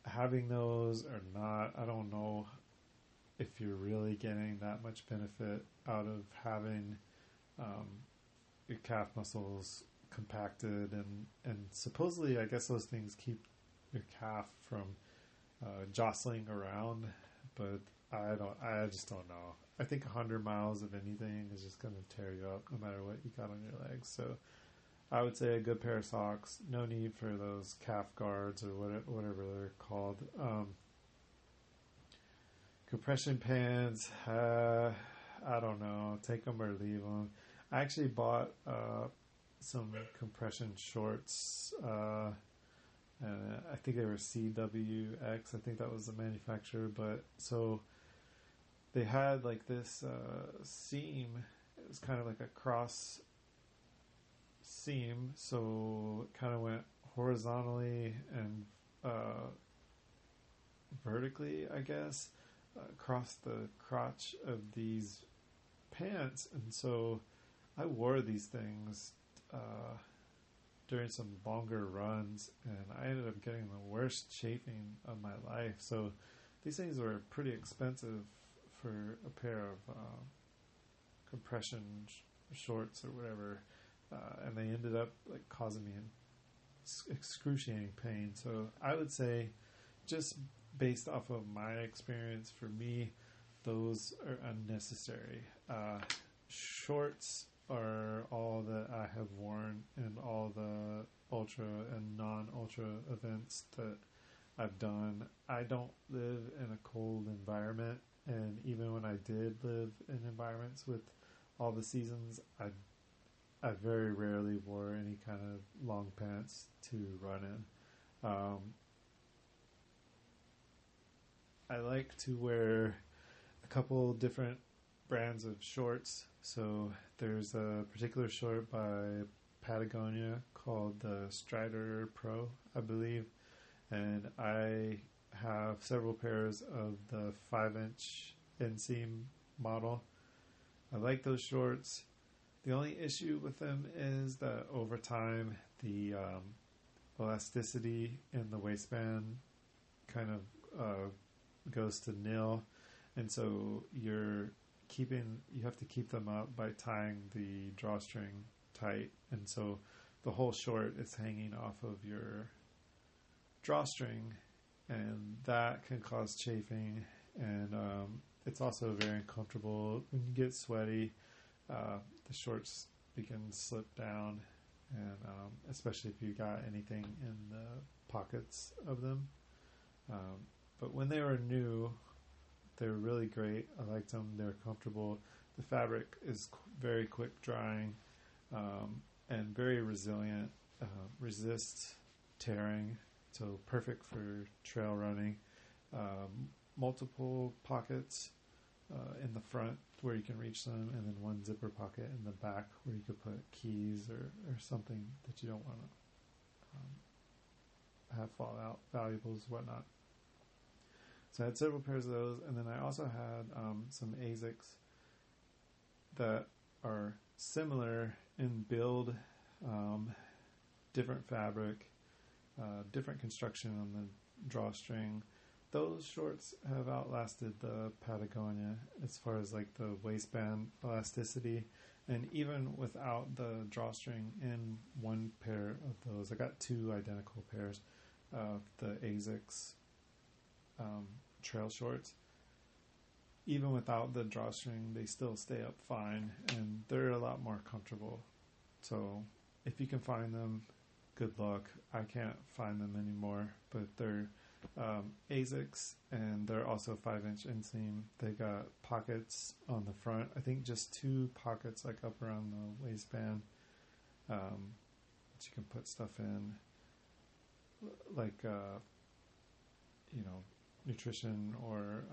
having those or not, I don't know if you're really getting that much benefit out of having your calf muscles compacted, and supposedly I guess those things keep your calf from jostling around, but I just don't know. I think 100 miles of anything is just going to tear you up no matter what you got on your legs. So I would say a good pair of socks. No need for those calf guards or whatever they're called. Compression pants, I don't know. Take them or leave them. I actually bought some compression shorts. And I think they were CWX. I think that was the manufacturer. But so they had like this seam. It was kind of like a cross seam, so it kind of went horizontally and vertically, I guess, across the crotch of these pants. And so I wore these things during some longer runs, and I ended up getting the worst chafing of my life. So these things were pretty expensive for a pair of compression shorts or whatever. And they ended up like causing me excruciating pain. So I would say, just based off of my experience, for me, those are unnecessary. Shorts are all that I have worn in all the ultra and non-ultra events that I've done. I don't live in a cold environment, and even when I did live in environments with all the seasons, I very rarely wore any kind of long pants to run in. I like to wear a couple different brands of shorts. So there's a particular short by Patagonia called the Strider Pro, I believe. And I have several pairs of the 5-inch inseam model. I like those shorts. The only issue with them is that over time, the elasticity in the waistband kind of goes to nil, and so you have to keep them up by tying the drawstring tight, and so the whole short is hanging off of your drawstring, and that can cause chafing, and it's also very uncomfortable when you get sweaty. The shorts begin to slip down, and especially if you got anything in the pockets of them. But when they were new, they were really great. I liked them. They were comfortable. The fabric is very quick drying, and very resilient, resists tearing, so perfect for trail running. Multiple pockets in the front where you can reach them, and then one zipper pocket in the back where you could put keys or something that you don't want to have fall out, valuables, whatnot. So I had several pairs of those, and then I also had some ASICs that are similar in build, different fabric, different construction on the drawstring. Those shorts have outlasted the Patagonia as far as like the waistband elasticity, and even without the drawstring in one pair of those, I got two identical pairs of the ASICS trail shorts. Even without the drawstring, they still stay up fine, and they're a lot more comfortable. So if you can find them, good luck. I can't find them anymore, but they're ASICs, and they're also 5-inch inseam. They got pockets on the front. I think just 2 pockets like up around the waistband that you can put stuff in, like nutrition or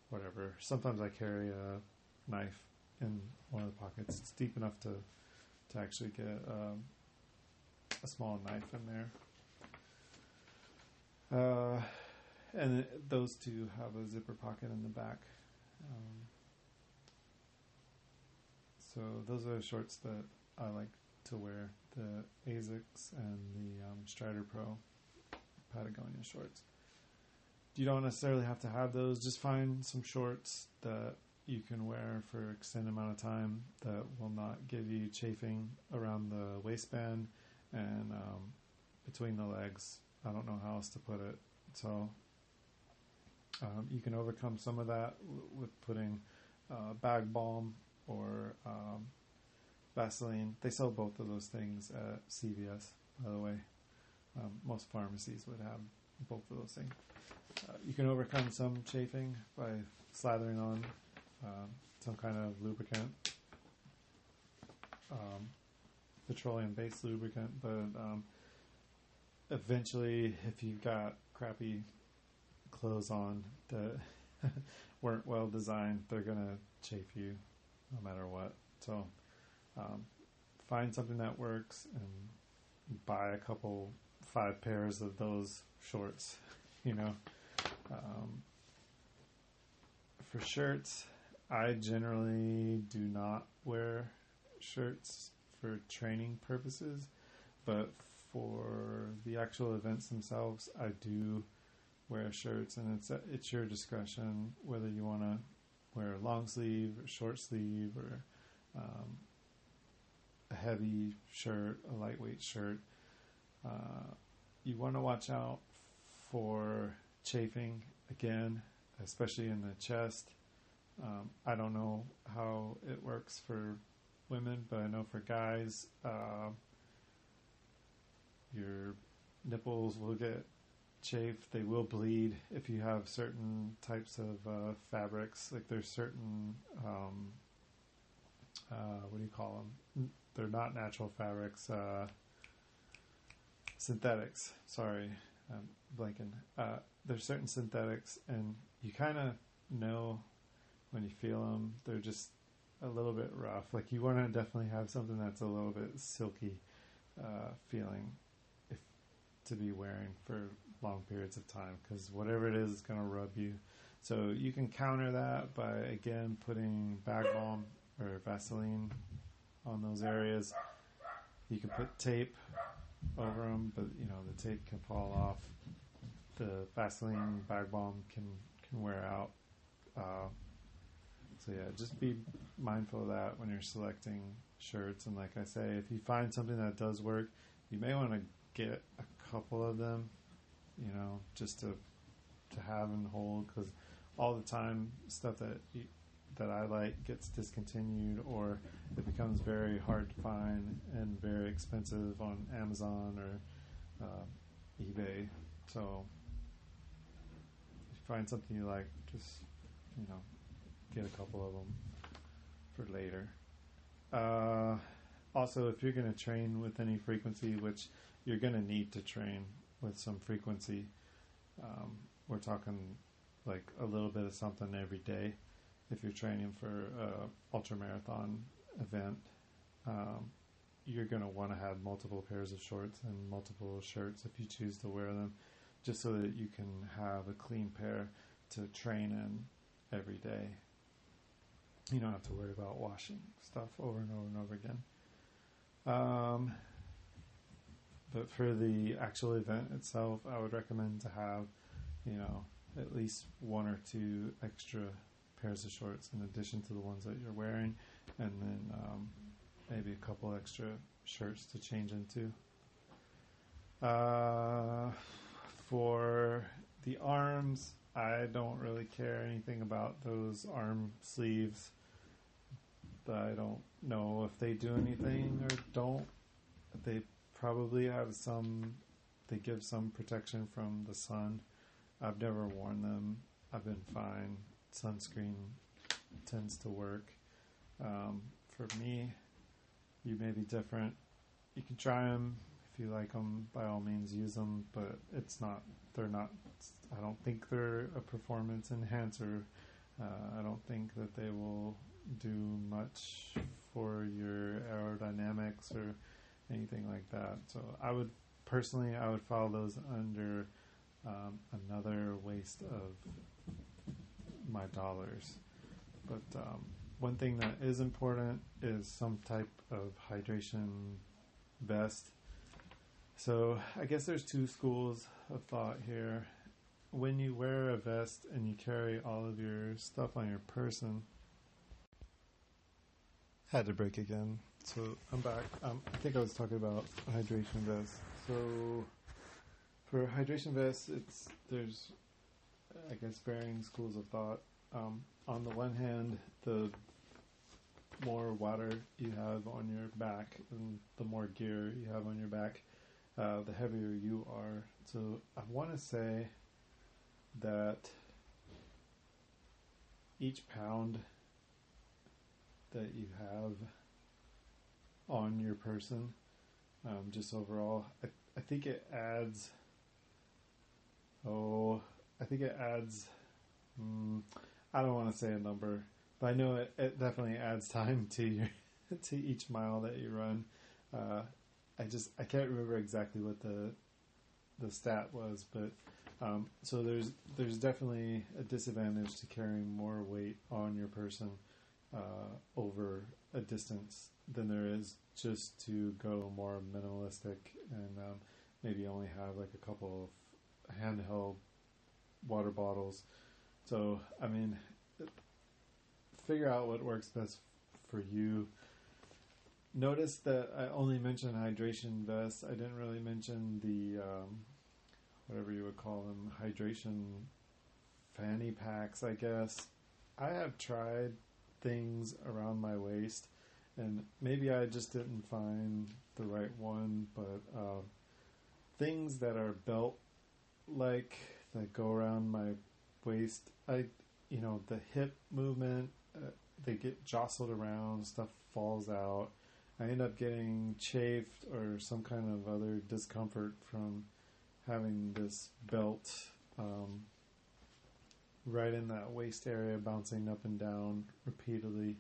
whatever. Sometimes I carry a knife in one of the pockets. It's deep enough to actually get a small knife in there. And those two have a zipper pocket in the back. So those are the shorts that I like to wear, the ASICS and the Strider Pro Patagonia shorts. You don't necessarily have to have those. Just find some shorts that you can wear for an extended amount of time that will not give you chafing around the waistband and between the legs. I don't know how else to put it. So you can overcome some of that with putting bag balm or Vaseline. They sell both of those things at CVS, by the way. Most pharmacies would have both of those things. You can overcome some chafing by slathering on some kind of lubricant, petroleum-based lubricant, but eventually, if you've got crappy clothes on that weren't well designed, they're going to chafe you no matter what. So find something that works and buy 5 pairs of those shorts, For shirts, I generally do not wear shirts for training purposes, but for the actual events themselves, I do wear shirts, and it's your discretion whether you want to wear a long sleeve or short sleeve or a heavy shirt, a lightweight shirt. You want to watch out for chafing, again, especially in the chest. I don't know how it works for women, but I know for guys, your nipples will get chafed. They will bleed if you have certain types of fabrics. Like there's certain, what do you call them? They're not natural fabrics. Synthetics. Sorry, I'm blanking. There's certain synthetics, and you kind of know when you feel them. They're just a little bit rough. Like you want to definitely have something that's a little bit silky feeling to be wearing for long periods of time, because whatever it is going to rub you. So you can counter that by, again, putting bag balm or Vaseline on those areas. You can put tape over them, but the tape can fall off. The Vaseline bag balm can wear out. So yeah, just be mindful of that when you're selecting shirts. And like I say, if you find something that does work, you may want to get a couple of them, just to have and hold, because all the time stuff that I like gets discontinued, or it becomes very hard to find and very expensive on Amazon or eBay. So if you find something you like, just get a couple of them for later. Also, if you're going to train with any frequency, which you're going to need to train with some frequency, we're talking like a little bit of something every day. If you're training for a ultra marathon event, you're going to want to have multiple pairs of shorts and multiple shirts if you choose to wear them, just so that you can have a clean pair to train in every day. You don't have to worry about washing stuff over and over and over again. But for the actual event itself, I would recommend to have, at least one or two extra pairs of shorts in addition to the ones that you're wearing, and then maybe a couple extra shirts to change into. For the arms, I don't really care anything about those arm sleeves. I don't know if they do anything or don't. They probably have they give some protection from the sun. I've never worn them. I've been fine. Sunscreen tends to work. For me, you may be different. You can try them. If you like them, by all means use them, but I don't think they're a performance enhancer. I don't think that they will do much for your aerodynamics or anything like that. So I would follow those under another waste of my dollars. But one thing that is important is some type of hydration vest. So I guess there's two schools of thought here. When you wear a vest and you carry all of your stuff on your person, had to break again. So I'm back. I think I was talking about hydration vests. So for hydration vests, there's I guess varying schools of thought. On the one hand, the more water you have on your back and the more gear you have on your back, the heavier you are. So I want to say that each pound that you have on your person, just overall, I think it adds, I don't want to say a number, but I know it definitely adds time to your to each mile that you run. I can't remember exactly what the stat was, but so there's definitely a disadvantage to carrying more weight on your person over a distance than there is just to go more minimalistic and maybe only have like a couple of handheld water bottles. So, I mean, figure out what works best for you. Notice that I only mentioned hydration vests. I didn't really mention the, whatever you would call them, hydration fanny packs, I guess. I have tried things around my waist, and maybe I just didn't find the right one, but things that are belt-like, that go around my waist, the hip movement, they get jostled around, stuff falls out. I end up getting chafed or some kind of other discomfort from having this belt right in that waist area, bouncing up and down repeatedly.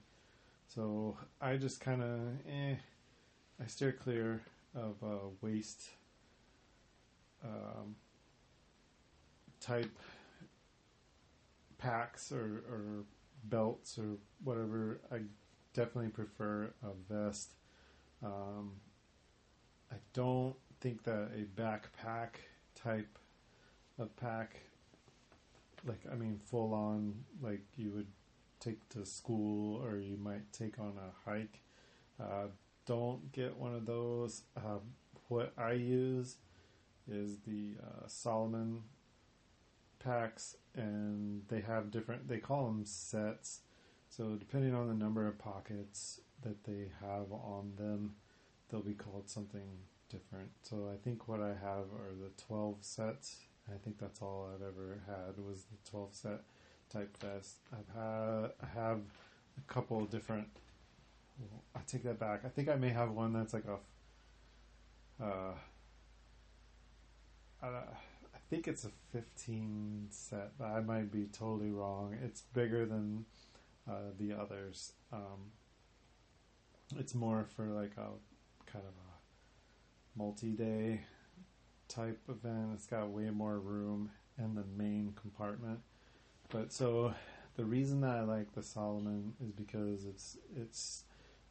So I just kind of, I steer clear of waist type packs or belts or whatever. definitely prefer a vest. I don't think that a backpack type of pack, like, I mean, full on, like you would take to school or you might take on a hike. Don't get one of those. What I use is the Solomon packs, and they have different, they call them sets. So depending on the number of pockets that they have on them, they'll be called something different. So I think what I have are the 12 sets. I think that's all I've ever had was the 12 set type vest. I have a couple of different, I take that back. I think I may have one that's like I think it's a 15 set, but I might be totally wrong. It's bigger than the others. It's more for like a kind of a multi-day type event. It's got way more room in the main compartment. But so the reason that I like the Solomon is because it's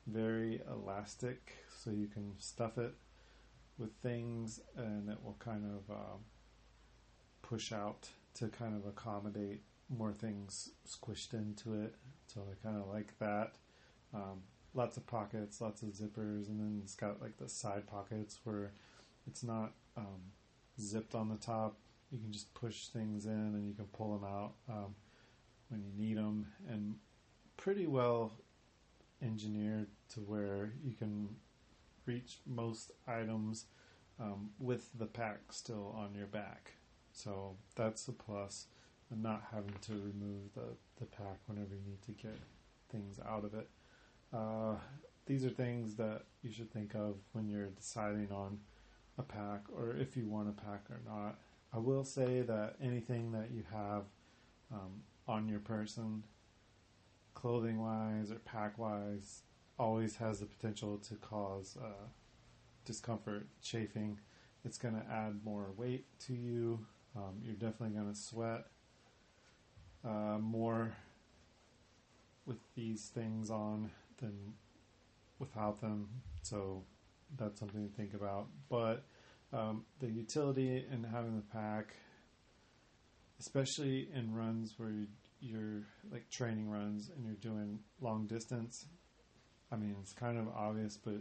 very elastic, so you can stuff it with things and it will kind of push out to kind of accommodate more things squished into it. So I kind of like that. Lots of pockets, lots of zippers, and then it's got like the side pockets where it's not zipped on the top. You can just push things in and you can pull them out when you need them, and pretty well engineered to where you can reach most items with the pack still on your back. So that's a plus, and not having to remove the pack whenever you need to get things out of it. These are things that you should think of when you're deciding on a pack or if you want a pack or not. I will say that anything that you have on your person, clothing wise or pack wise, always has the potential to cause discomfort, chafing. It's going to add more weight to you. You're definitely going to sweat more with these things on than without them. So that's something to think about. But the utility in having the pack, especially in runs where you're like training runs and you're doing long distance, I mean, it's kind of obvious, but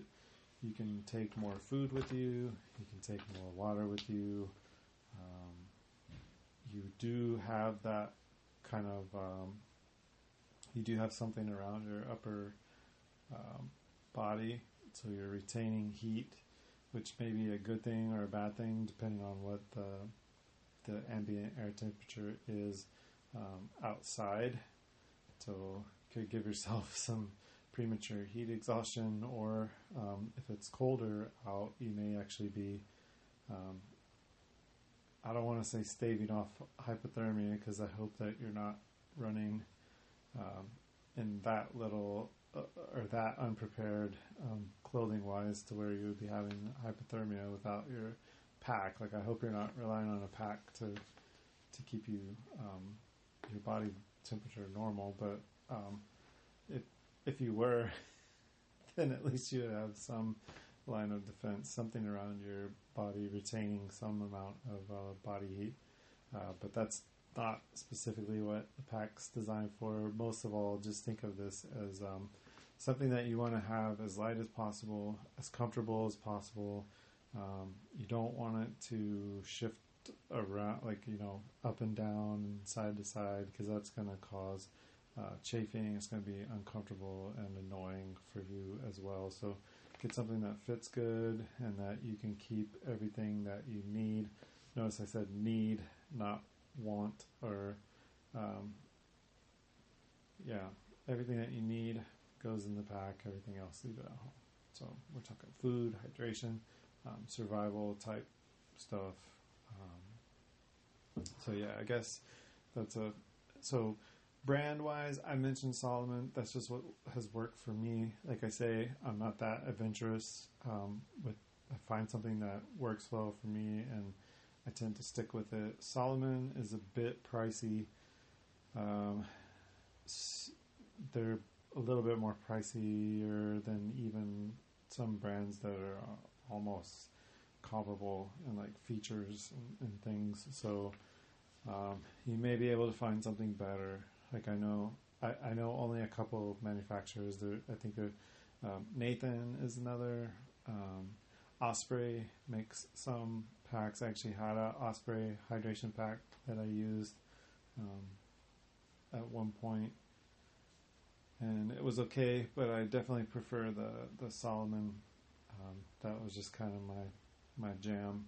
you can take more food with you. You can take more water with you. You do have that kind of, you do have something around your upper body, so you're retaining heat, which may be a good thing or a bad thing depending on what the ambient air temperature is outside. So you could give yourself some premature heat exhaustion, or if it's colder out, you may actually be I don't want to say staving off hypothermia, because I hope that you're not running in that little or that unprepared clothing wise to where you would be having hypothermia without your pack. Like, I hope you're not relying on a pack to keep you your body temperature normal, but if you were, then at least you would have some line of defense, something around your body retaining some amount of body heat. But that's not specifically what the pack's designed for. Most of all, just think of this as something that you want to have as light as possible, as comfortable as possible. You don't want it to shift around, like, up and down and side to side, because that's going to cause chafing. It's going to be uncomfortable and annoying for you as well. So get something that fits good and that you can keep everything that you need. Notice I said need, not want, or everything that you need goes in the pack. Everything else, leave it at home. So we're talking food, hydration, survival type stuff. I guess that's so brand wise, I mentioned Solomon. That's just what has worked for me. Like I say, I'm not that adventurous. I find something that works well for me, and I tend to stick with it. Solomon is a bit pricey. They're a little bit more pricier than even some brands that are almost comparable in like features and things. So you may be able to find something better. Like I know only a couple of manufacturers. I think Nathan is another. Osprey makes some packs. I actually had a Osprey hydration pack that I used at one point, and it was okay. But I definitely prefer the Solomon. That was just kind of my jam.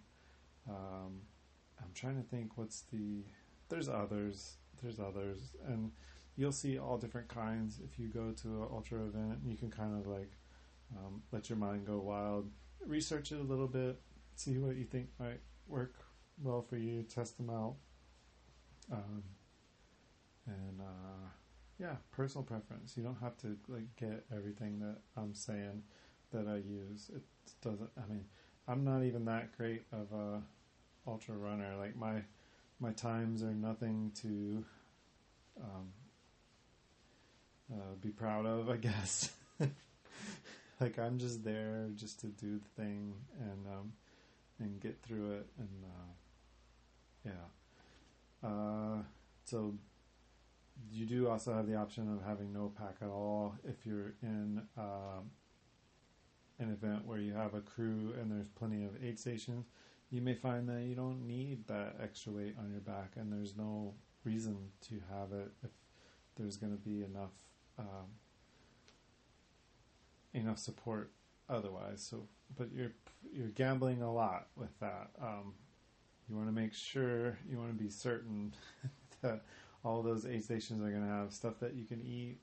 I'm trying to think there's others, and you'll see all different kinds if you go to an ultra event. You can kind of like let your mind go wild, research it a little bit, see what you think might work well for you, test them out, and personal preference. You don't have to like get everything that I'm saying that I use. It doesn't. I mean, I'm not even that great of a ultra runner. Like my times are nothing to be proud of, I guess. Like I'm just there just to do the thing and get through it, and so you do also have the option of having no pack at all if you're in an event where you have a crew and there's plenty of aid stations. You may find that you don't need that extra weight on your back, and there's no reason to have it if there's going to be enough support otherwise. So, but you're gambling a lot with that. You want to make sure, you want to be certain that all those aid stations are going to have stuff that you can eat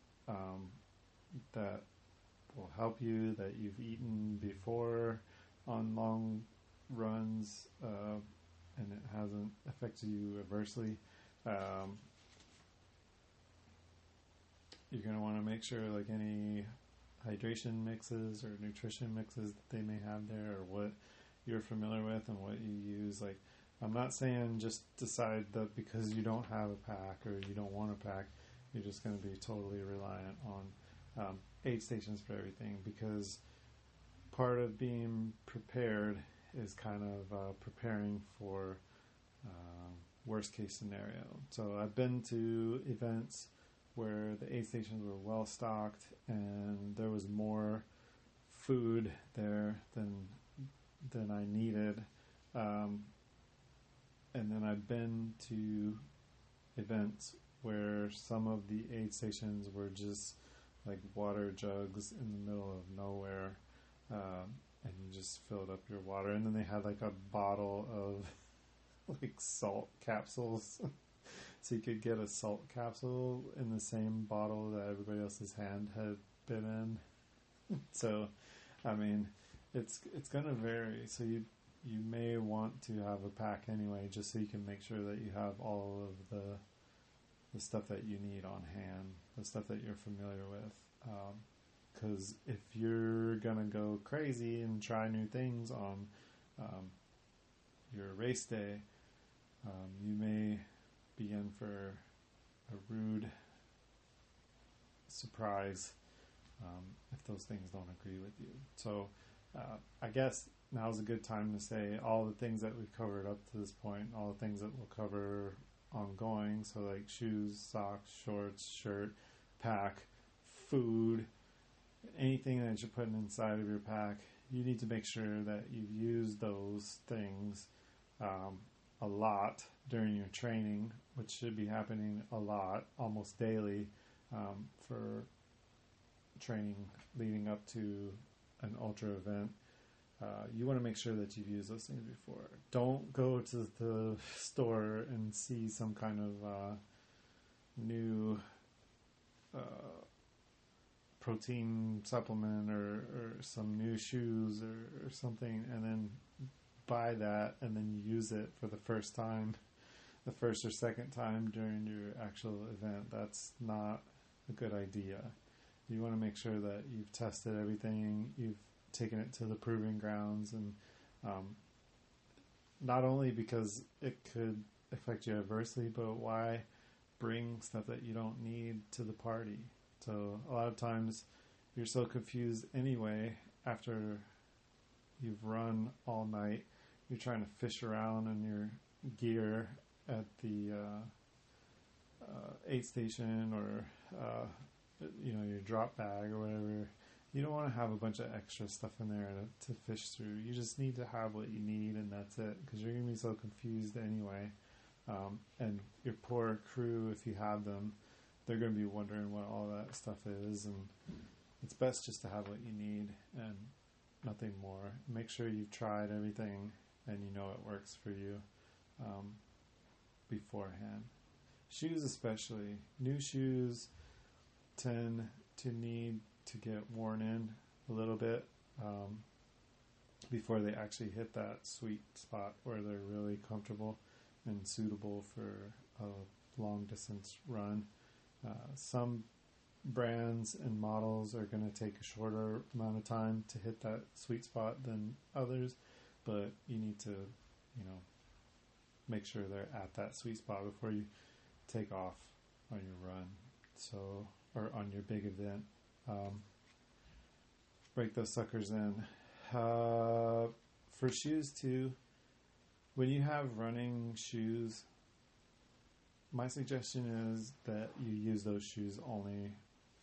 that will help you, that you've eaten before on long runs, and it hasn't affected you adversely. You're going to want to make sure like any hydration mixes or nutrition mixes that they may have there, or what you're familiar with and what you use. Like, I'm not saying just decide that because you don't have a pack or you don't want a pack, you're just going to be totally reliant on aid stations for everything, because part of being prepared is kind of preparing for worst case scenario. So I've been to events where the aid stations were well stocked and there was more food there than I needed, and then I've been to events where some of the aid stations were just like water jugs in the middle of nowhere, and you just filled up your water, and then they had like a bottle of like salt capsules. So you could get a salt capsule in the same bottle that everybody else's hand had been in. So, I mean, it's going to vary. So you may want to have a pack anyway, just so you can make sure that you have all of the stuff that you need on hand, the stuff that you're familiar with. Because if you're going to go crazy and try new things on your race day, you may be in for a rude surprise if those things don't agree with you. So I guess now's a good time to say all the things that we've covered up to this point, all the things that we'll cover ongoing. So like shoes, socks, shorts, shirt, pack, food, anything that you're putting inside of your pack, you need to make sure that you've used those things a lot during your training, which should be happening a lot, almost daily, for training leading up to an ultra event. You want to make sure that you've used those things before. Don't go to the store and see some kind of new protein supplement or some new shoes or something, and then buy that and then you use it for the first or second time during your actual event. That's not a good idea. You want to make sure that you've tested everything, you've taken it to the proving grounds, and not only because it could affect you adversely, but why bring stuff that you don't need to the party? So a lot of times you're so confused anyway after you've run all night. You're trying to fish around in your gear at the aid station or your drop bag or whatever. You don't want to have a bunch of extra stuff in there to fish through. You just need to have what you need, and that's it, because you're going to be so confused anyway. And your poor crew, if you have them, they're going to be wondering what all that stuff is, and it's best just to have what you need and nothing more. Make sure you've tried everything and you know it works for you beforehand. Shoes especially. New shoes tend to need to get worn in a little bit before they actually hit that sweet spot where they're really comfortable and suitable for a long distance run. Some brands and models are going to take a shorter amount of time to hit that sweet spot than others, but you need to, make sure they're at that sweet spot before you take off on your run. So, or on your big event. Break those suckers in. For shoes too, when you have running shoes, my suggestion is that you use those shoes only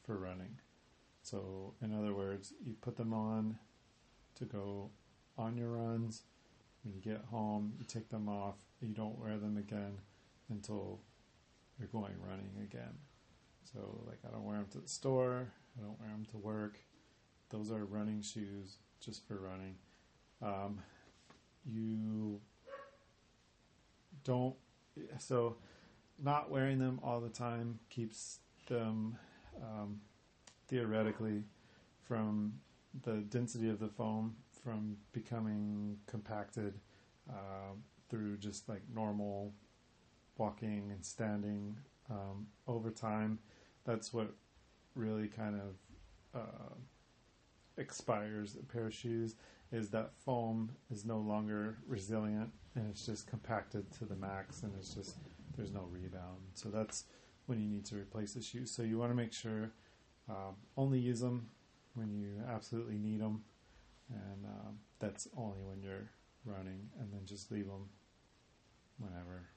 for running. So, in other words, you put them on to go on your runs. When you get home, you take them off. You don't wear them again until you're going running again. So, I don't wear them to the store. I don't wear them to work. Those are running shoes just for running. You don't... So, not wearing them all the time keeps them theoretically from the density of the foam from becoming compacted through just normal walking and standing over time. That's what really kind of expires a pair of shoes, is that foam is no longer resilient and it's just compacted to the max, and it's just there's no rebound. So that's when you need to replace the shoes. So you want to make sure only use them when you absolutely need them, and that's only when you're running, and then just leave them whenever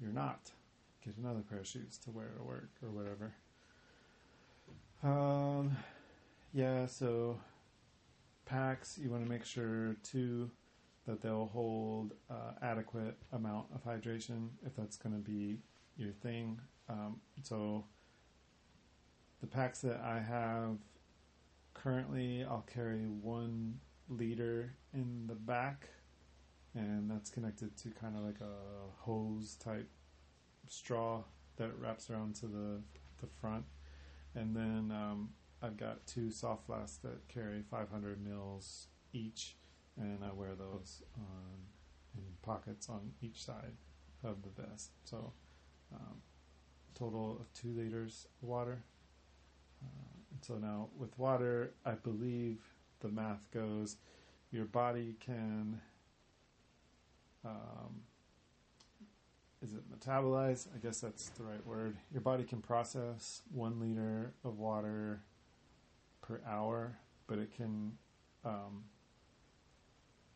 you're not. Get another pair of shoes to wear to work or whatever. So packs, you want to make sure too that they'll hold adequate amount of hydration if that's going to be your thing. So the packs that I have currently, I'll carry 1 liter in the back, and that's connected to kind of like a hose type straw that wraps around to the front. And then I've got 2 soft flasks that carry 500 mils each, and I wear those in pockets on each side of the vest. So total of 2 liters of water. So now with water, I believe the math goes, your body can, is it metabolize? I guess that's the right word. Your body can process 1 liter of water per hour, but it can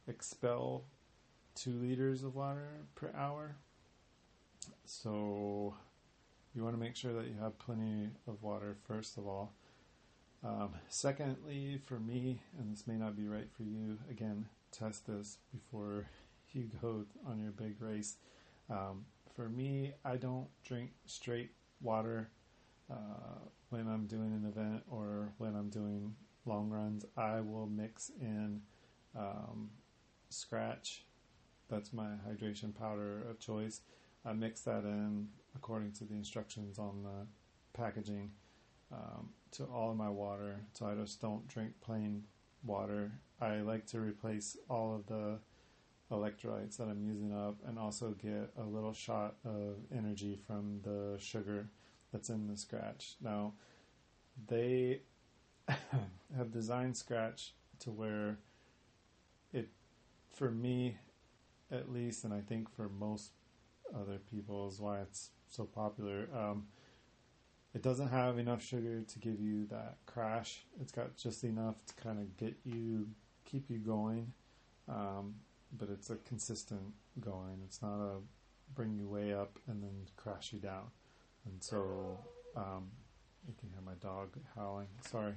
expel 2 liters of water per hour. So you want to make sure that you have plenty of water, first of all. Secondly, for me, and this may not be right for you, again, test this before you go on your big race. For me, I don't drink straight water when I'm doing an event or when I'm doing long runs. I will mix in Scratch. That's my hydration powder of choice. I mix that in according to the instructions on the packaging to all of my water, so I just don't drink plain water. I like to replace all of the electrolytes that I'm using up, and also get a little shot of energy from the sugar that's in the Scratch. Now, they have designed Scratch to where it, for me at least, and I think for most other people is why it's so popular, It doesn't have enough sugar to give you that crash. It's got just enough to kind of keep you going, but it's a consistent going. It's not a bring you way up and then crash you down. And so you can hear my dog howling. Sorry.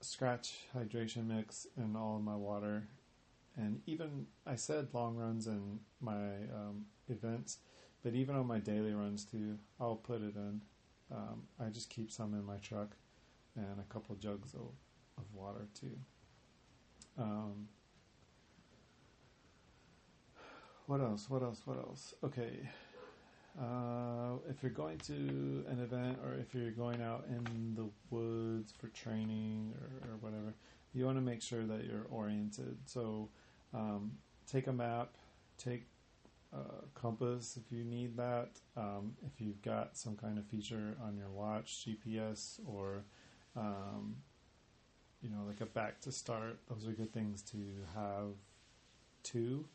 Scratch hydration mix in all of my water. And even, I said long runs in my events, but even on my daily runs too, I'll put it in. I just keep some in my truck and a couple jugs of water too. What else? Okay. If you're going to an event or if you're going out in the woods for training or whatever, you want to make sure that you're oriented. So take a map, take a compass if you need that. If you've got some kind of feature on your watch, GPS, or like a back to start, those are good things to have too.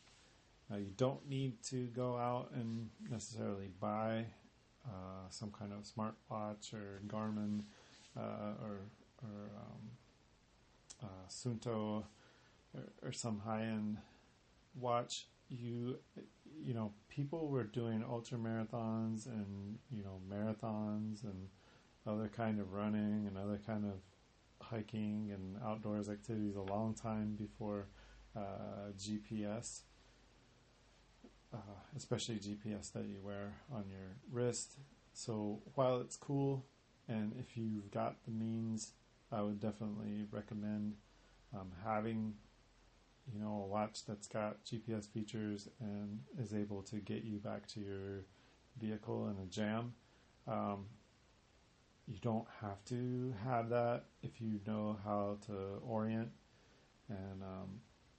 You don't need to go out and necessarily buy some kind of smartwatch or Garmin or Sunto or some high-end watch. People were doing ultra marathons and marathons and other kind of running and other kind of hiking and outdoors activities a long time before GPS. Especially GPS that you wear on your wrist. So while it's cool, and if you've got the means, I would definitely recommend having, a watch that's got GPS features and is able to get you back to your vehicle in a jam. You don't have to have that if you know how to orient and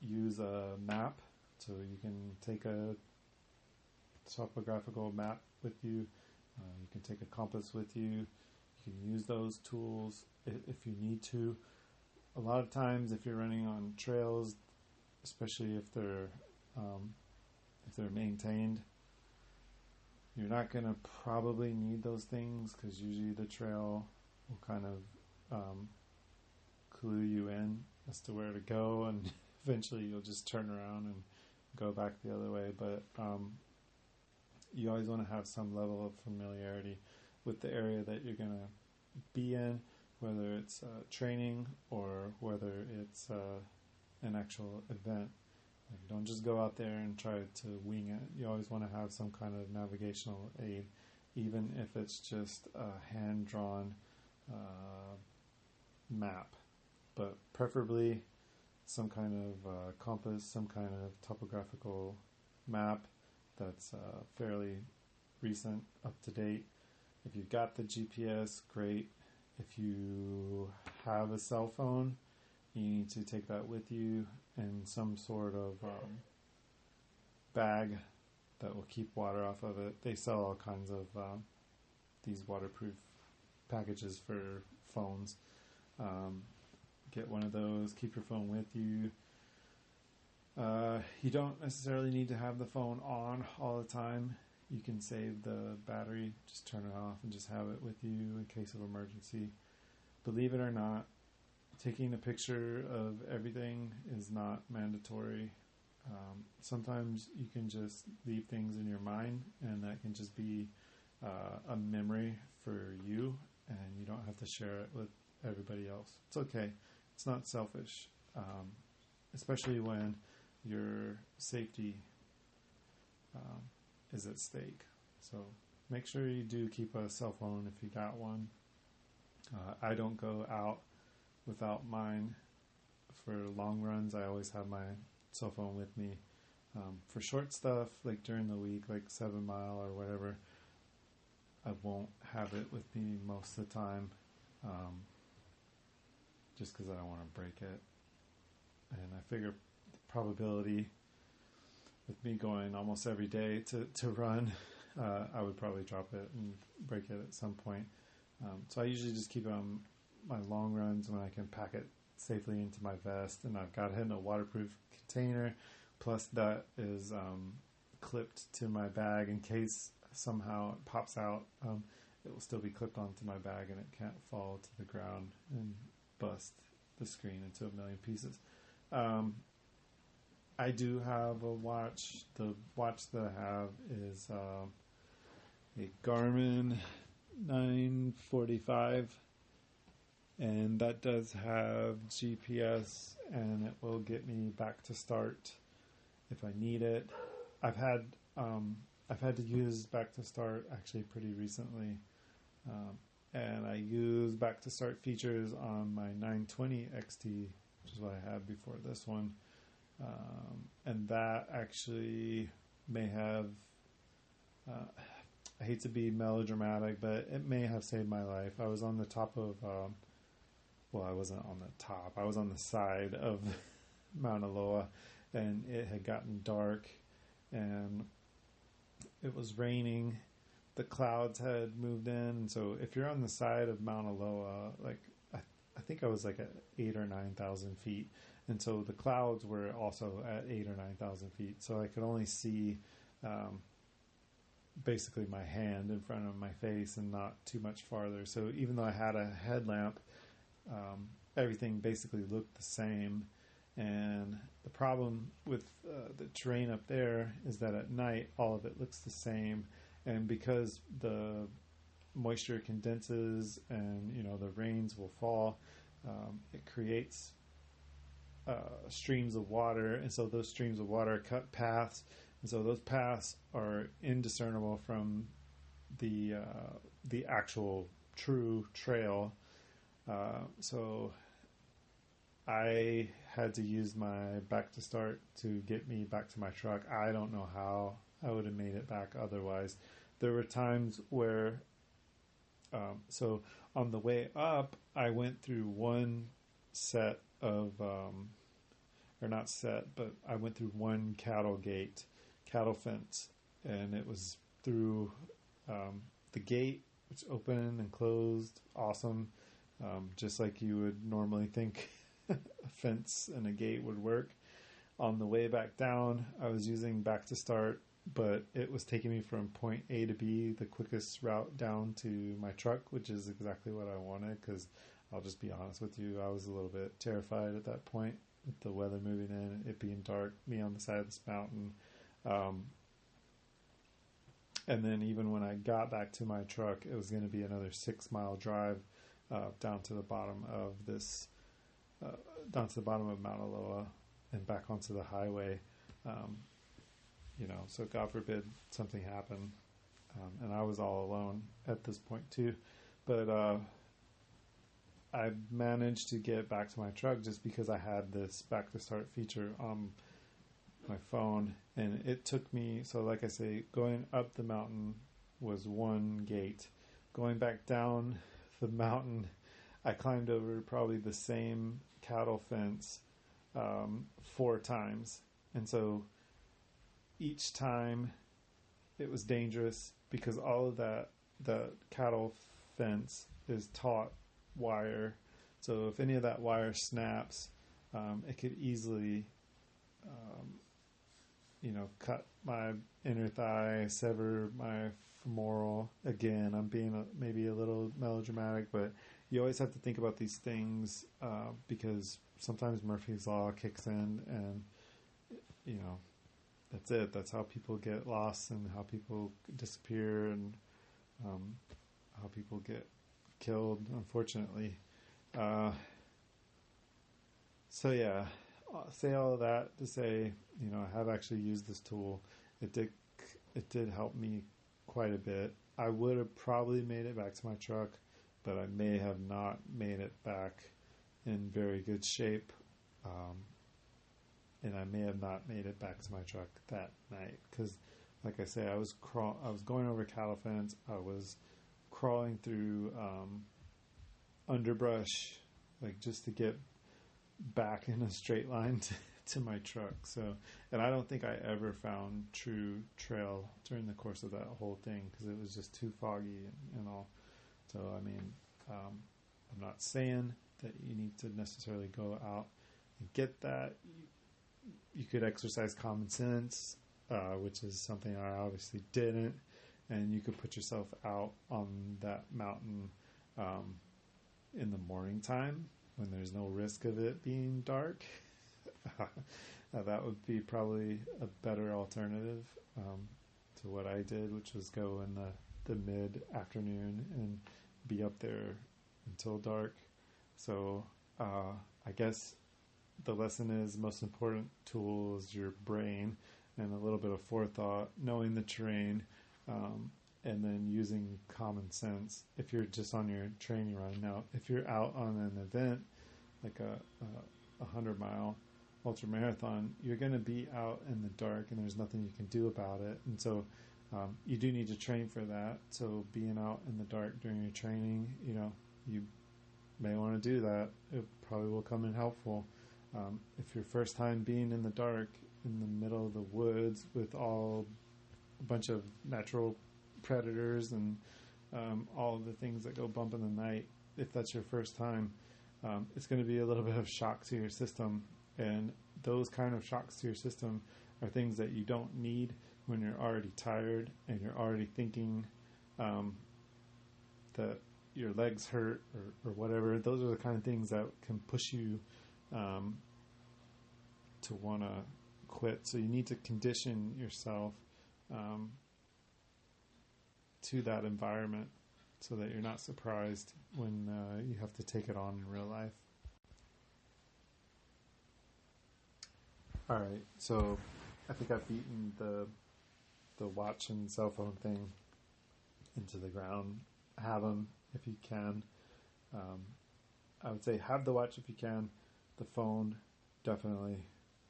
use a map. So you can take a topographical map with you. You can take a compass with you. You can use those tools if you need to. A lot of times, if you're running on trails, especially if they're maintained, you're not going to probably need those things because usually the trail will kind of clue you in as to where to go, and eventually you'll just turn around and go back the other way. But you always want to have some level of familiarity with the area that you're going to be in, whether it's training or whether it's an actual event. Like, don't just go out there and try to wing it. You always want to have some kind of navigational aid, even if it's just a hand-drawn map. But preferably some kind of compass, some kind of topographical map that's fairly recent, up to date. If you've got the GPS, great. If you have a cell phone, you need to take that with you in some sort of bag that will keep water off of it. They sell all kinds of these waterproof packages for phones. Get one of those, keep your phone with you. You don't necessarily need to have the phone on all the time. You can save the battery, just turn it off and just have it with you in case of emergency. Believe it or not, taking a picture of everything is not mandatory. Sometimes you can just leave things in your mind, and that can just be a memory for you, and you don't have to share it with everybody else. It's okay. It's not selfish, especially when your safety is at stake. So make sure you do keep a cell phone if you got one. I don't go out without mine. For long runs, I always have my cell phone with me. For short stuff, like during the week, like 7 Mile or whatever, I won't have it with me most of the time, just because I don't want to break it. And I figure the probability with me going almost every day to run, I would probably drop it and break it at some point. So I usually just keep it on my long runs when I can pack it safely into my vest, and I've got it in a waterproof container, plus that is clipped to my bag in case somehow it pops out, it will still be clipped onto my bag and it can't fall to the ground and bust the screen into a million pieces. I do have a watch. The watch that I have is a Garmin 945, and that does have GPS, and it will get me back to start if I need it. I've had to use back to start actually pretty recently, and I use back to start features on my 920 XT, which is what I had before this one, and that actually may have. I hate to be melodramatic, but it may have saved my life. I was on the top of, I wasn't on the top. I was on the side of Mauna Loa, and it had gotten dark, and it was raining. The clouds had moved in, and so if you're on the side of Mauna Loa, like I think I was like at 8,000 or 9,000 feet, and so the clouds were also at 8,000 or 9,000 feet. So I could only see basically my hand in front of my face and not too much farther. So even though I had a headlamp, everything basically looked the same. And the problem with the terrain up there is that at night all of it looks the same, and because the moisture condenses and the rains will fall, it creates streams of water, and so those streams of water cut paths, and so those paths are indiscernible from the actual true trail. So I had to use my back to start to get me back to my truck. I don't know how I would have made it back otherwise. There were times where, so on the way up, I went through one set of, or not set, but I went through one cattle fence, and it was through the gate, which opened and closed, awesome, just like you would normally think a fence and a gate would work. On the way back down, I was using back to start, but it was taking me from point A to B, the quickest route down to my truck, which is exactly what I wanted, because I'll just be honest with you, I was a little bit terrified at that point with the weather moving in, it being dark, me on the side of this mountain. And then even when I got back to my truck, it was going to be another 6-mile drive down to the bottom of Mauna Loa and back onto the highway. So God forbid something happened, and I was all alone at this point too. But I managed to get back to my truck just because I had this back to start feature on my phone, and it took me, so like I say, going up the mountain was one gate. Going back down the mountain, I climbed over probably the same cattle fence 4 times, and so each time it was dangerous because all of the cattle fence is taut wire, so if any of that wire snaps, it could easily cut my inner thigh, sever my femoral. Again, I'm being maybe a little melodramatic, but you always have to think about these things because sometimes Murphy's Law kicks in, and that's it. That's how people get lost and how people disappear and how people get killed, unfortunately. So yeah, I'll say all of that to say, I have actually used this tool. It did help me quite a bit. I would have probably made it back to my truck, but I may have not made it back in very good shape. And I may have not made it back to my truck that night because, like I say, I was going over cattle fence. I was crawling through underbrush, like just to get back in a straight line to my truck. So, and I don't think I ever found true trail during the course of that whole thing because it was just too foggy and all. So, I mean, I'm not saying that you need to necessarily go out and get that. You could exercise common sense, which is something I obviously didn't, and you could put yourself out on that mountain in the morning time when there's no risk of it being dark. That would be probably a better alternative to what I did, which was go in the mid-afternoon and be up there until dark. So I guess the lesson is most important tool is your brain and a little bit of forethought, knowing the terrain, and then using common sense if you're just on your training run. Now, if you're out on an event like a 100-mile ultra marathon, you're going to be out in the dark and there's nothing you can do about it. And so you do need to train for that. So being out in the dark during your training, you may want to do that. It probably will come in helpful. If your first time being in the dark in the middle of the woods with a bunch of natural predators and all of the things that go bump in the night, if that's your first time, it's going to be a little bit of shock to your system. And those kind of shocks to your system are things that you don't need when you're already tired and you're already thinking that your legs hurt or whatever. Those are the kind of things that can push you to want to quit. So you need to condition yourself to that environment so that you're not surprised when you have to take it on in real life. All right, so I think I've beaten the watch and cell phone thing into the ground. Have them if you can. I would say have the watch if you can. The phone, definitely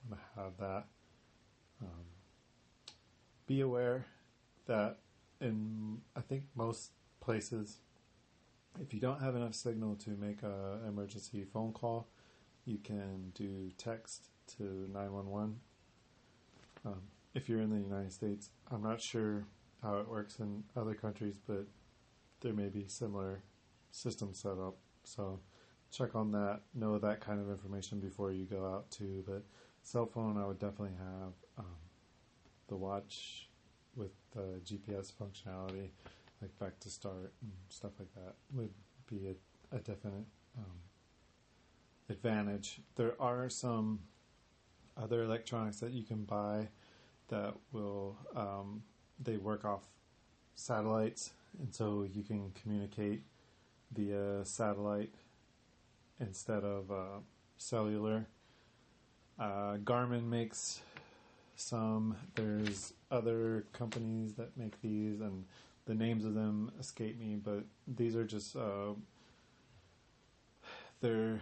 want to have that. Be aware that in, I think, most places, if you don't have enough signal to make an emergency phone call, you can do text to 911. If you're in the United States, I'm not sure how it works in other countries, but there may be similar systems set up. So check on that, know that kind of information before you go out too. But cell phone, I would definitely have the watch with the GPS functionality, like back to start and stuff like that, would be a definite advantage. There are some other electronics that you can buy that will they work off satellites, and so you can communicate via satellite instead of cellular. Garmin makes some. There's other companies that make these, and the names of them escape me, but these are just they're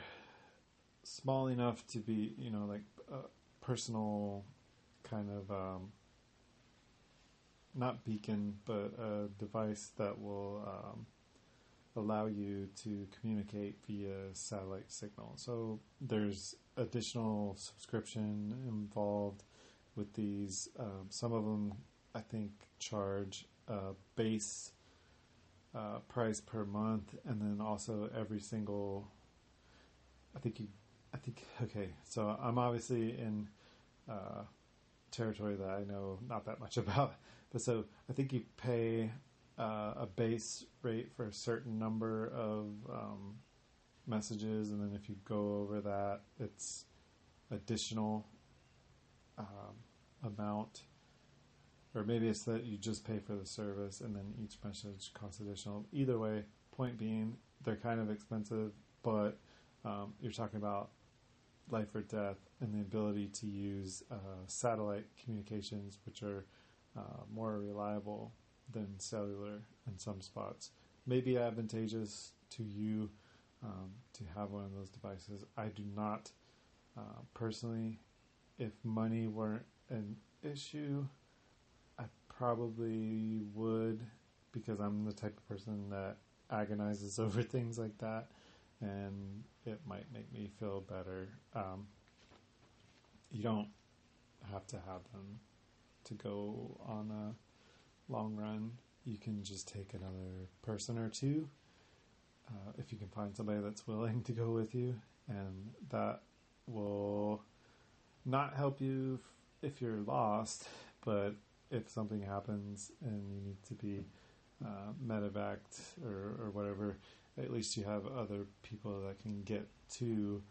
small enough to be, like personal kind of not beacon, but a device that will allow you to communicate via satellite signal. So there's additional subscription involved with these. Some of them, I think, charge a base price per month, and then also every single. Okay. So I'm obviously in territory that I know not that much about, but so I think you pay a base rate for a certain number of messages, and then if you go over that, it's additional amount, or maybe it's that you just pay for the service and then each message costs additional. Either way, point being, they're kind of expensive, but you're talking about life or death and the ability to use satellite communications, which are more reliable than cellular in some spots. Maybe advantageous to you to have one of those devices. I do not personally. If money weren't an issue, I probably would, because I'm the type of person that agonizes over things like that, and it might make me feel better. You don't have to have them to go on a long run. You can just take another person or two, if you can find somebody that's willing to go with you, and that will not help you if you're lost, but if something happens and you need to be medevaced or whatever, at least you have other people that can get to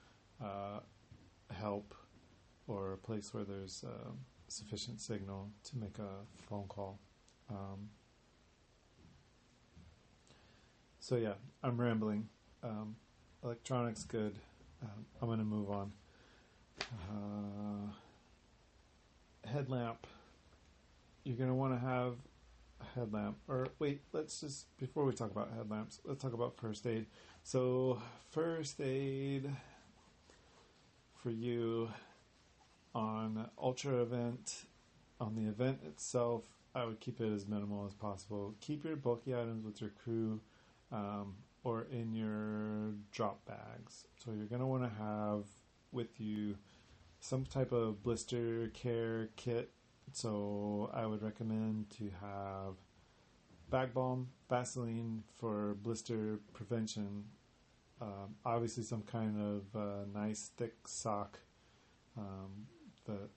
help, or a place where there's sufficient signal to make a phone call. So yeah, I'm rambling. Electronics good. I'm going to move on. Headlamp. You're going to want to have a headlamp. Or wait, let's just, before we talk about headlamps, let's talk about first aid. So first aid for you on Ultra event, on the event itself, I would keep it as minimal as possible. Keep your bulky items with your crew or in your drop bags. So you're going to want to have with you some type of blister care kit. So I would recommend to have bag balm, Vaseline for blister prevention, obviously some kind of nice thick sock that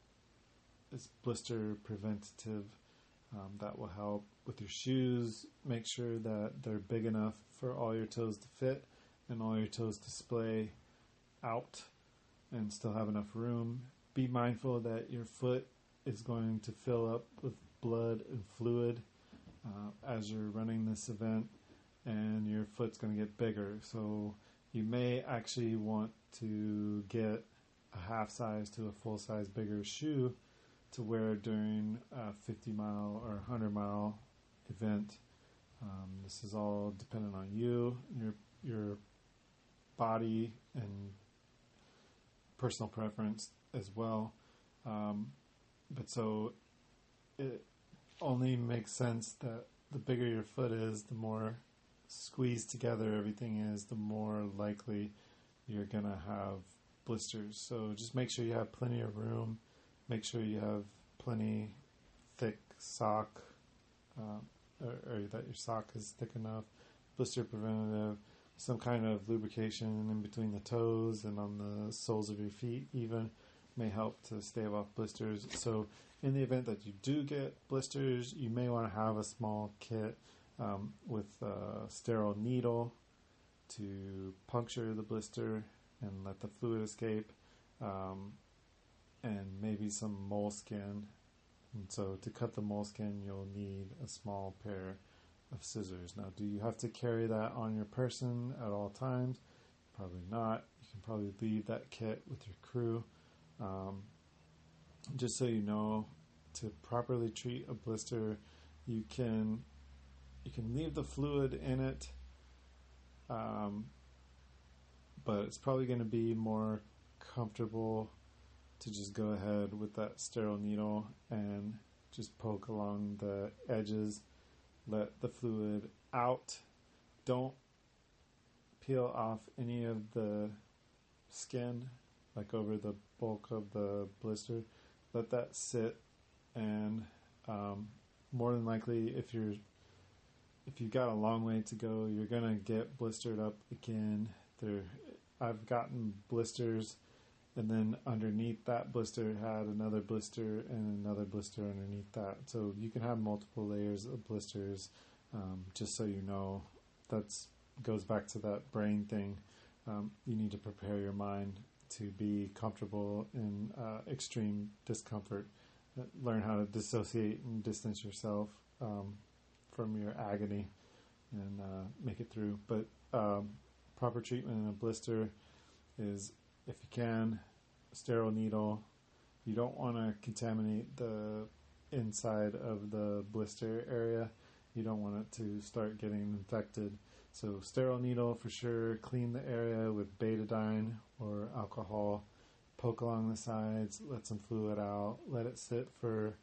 is blister preventative. That will help with your shoes. Make sure that they're big enough for all your toes to fit and all your toes to splay out and still have enough room. Be mindful that your foot is going to fill up with blood and fluid as you're running this event, and your foot's going to get bigger. So you may actually want to get a half size to a full size bigger shoe to wear during a 50-mile or 100-mile event. This is all dependent on you, your body, and personal preference as well. But so it only makes sense that the bigger your foot is, the more squeezed together everything is, the more likely you're going to have blisters. So just make sure you have plenty of room. Make sure you have plenty thick sock, or that your sock is thick enough, blister preventative, some kind of lubrication in between the toes and on the soles of your feet even may help to stave off blisters. So in the event that you do get blisters, you may want to have a small kit with a sterile needle to puncture the blister and let the fluid escape, and maybe some moleskin. And so to cut the moleskin, you'll need a small pair of scissors. Now, do you have to carry that on your person at all times? Probably not. You can probably leave that kit with your crew. Just so you know, to properly treat a blister, you can leave the fluid in it, but it's probably going to be more comfortable to just go ahead with that sterile needle and just poke along the edges, let the fluid out. Don't peel off any of the skin, like over the bulk of the blister. Let that sit, and more than likely, if you've got a long way to go, you're gonna get blistered up again. I've gotten blisters, and then underneath that blister had another blister and another blister underneath that. So you can have multiple layers of blisters. Just so you know, that goes back to that brain thing. You need to prepare your mind to be comfortable in extreme discomfort. Learn how to dissociate and distance yourself from your agony and make it through. But proper treatment in a blister is, if you can, sterile needle. You don't want to contaminate the inside of the blister area. You don't want it to start getting infected. So sterile needle for sure. Clean the area with betadine or alcohol. Poke along the sides. Let some fluid out. Let it sit for,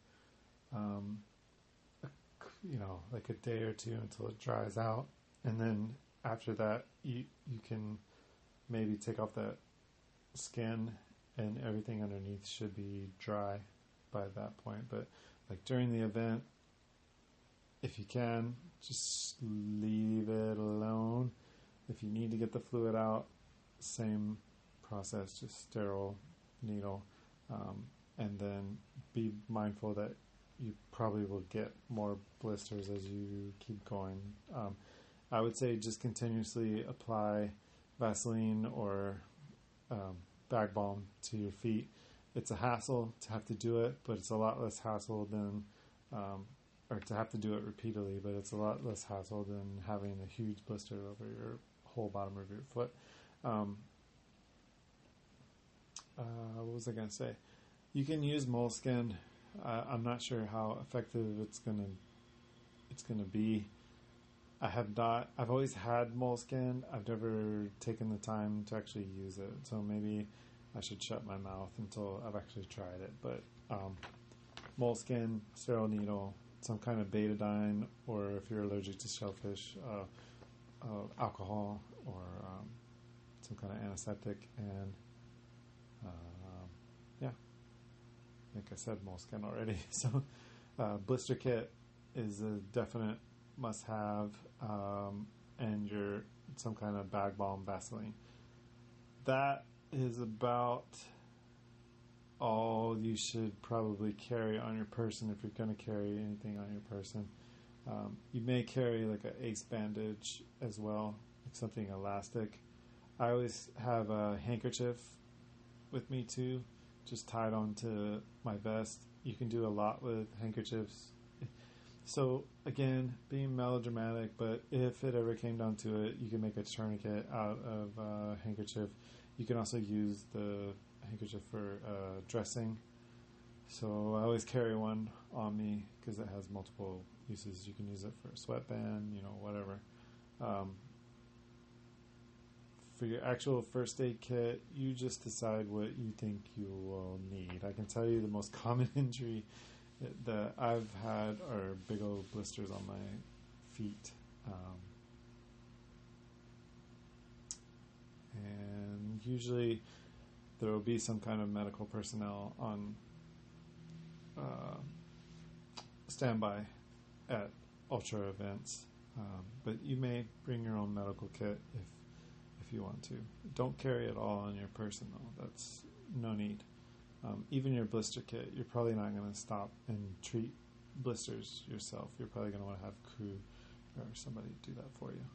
like a day or two until it dries out. And then after that, you can maybe take off that skin, and everything underneath should be dry by that point. But like during the event, if you can, just leave it alone. If you need to get the fluid out, same process, just sterile needle, and then be mindful that you probably will get more blisters as you keep going. I would say just continuously apply Vaseline or bag balm to your feet. It's a hassle to have to do it, but it's a lot less hassle than, or to have to do it repeatedly, but it's a lot less hassle than having a huge blister over your whole bottom of your foot. What was I going to say? You can use moleskin. I'm not sure how effective it's gonna be. I've always had moleskin. I've never taken the time to actually use it. So maybe I should shut my mouth until I've actually tried it. But moleskin, sterile needle, some kind of betadine, or if you're allergic to shellfish, alcohol, or some kind of antiseptic, and yeah. I think I said moleskin already. So blister kit is a definite must-have, and some kind of bag balm Vaseline. That is about all you should probably carry on your person if you're going to carry anything on your person. You may carry like an ace bandage as well, like something elastic. I always have a handkerchief with me too, just tied onto my vest. You can do a lot with handkerchiefs. So again, being melodramatic, but if it ever came down to it, you can make a tourniquet out of a handkerchief. You can also use the handkerchief for dressing. So I always carry one on me because it has multiple uses. You can use it for a sweatband, whatever. For your actual first aid kit, you just decide what you think you will need. I can tell you the most common injury that I've had are big old blisters on my feet. And usually there will be some kind of medical personnel on standby at ultra events. But you may bring your own medical kit if you want to. Don't carry it all on your person though. That's no need. Even your blister kit, you're probably not going to stop and treat blisters yourself. You're probably going to want to have crew or somebody do that for you.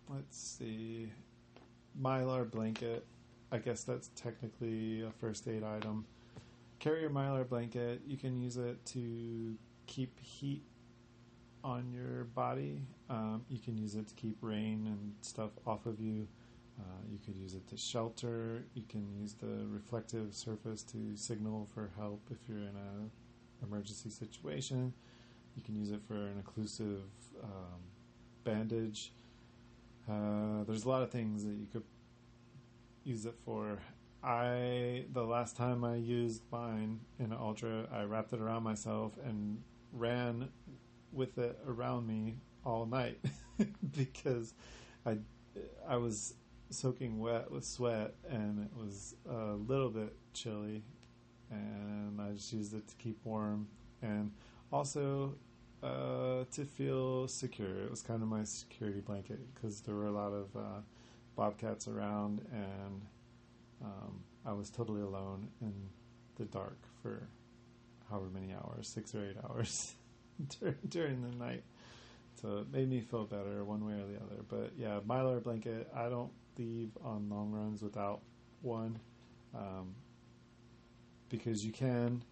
Let's see. Mylar blanket. I guess that's technically a first aid item. Carry your Mylar blanket. You can use it to keep heat on your body. You can use it to keep rain and stuff off of you. You could use it to shelter. You can use the reflective surface to signal for help if you're in an emergency situation. You can use it for an occlusive bandage. There's a lot of things that you could use it for. The last time I used mine in an ultra, I wrapped it around myself and ran with it around me all night because I was soaking wet with sweat and it was a little bit chilly, and I just used it to keep warm and also to feel secure. It was kind of my security blanket because there were a lot of bobcats around, and I was totally alone in the dark for however many hours, 6 or 8 hours during the night. So it made me feel better one way or the other. But yeah, Mylar blanket, I don't leave on long runs without one, because you can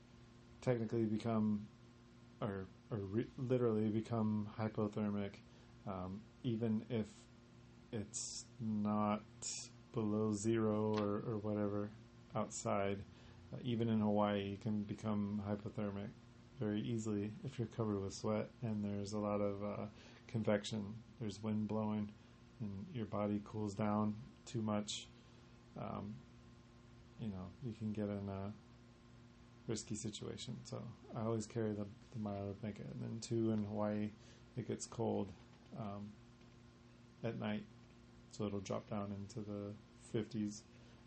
technically become literally become hypothermic, even if it's not below zero or whatever outside. Even in Hawaii, you can become hypothermic very easily if you're covered with sweat and there's a lot of convection. There's wind blowing and your body cools down too much. You can get in a risky situation. So I always carry the Mylar blanket. And then too, in Hawaii, it gets cold at night, so it'll drop down into the 50s.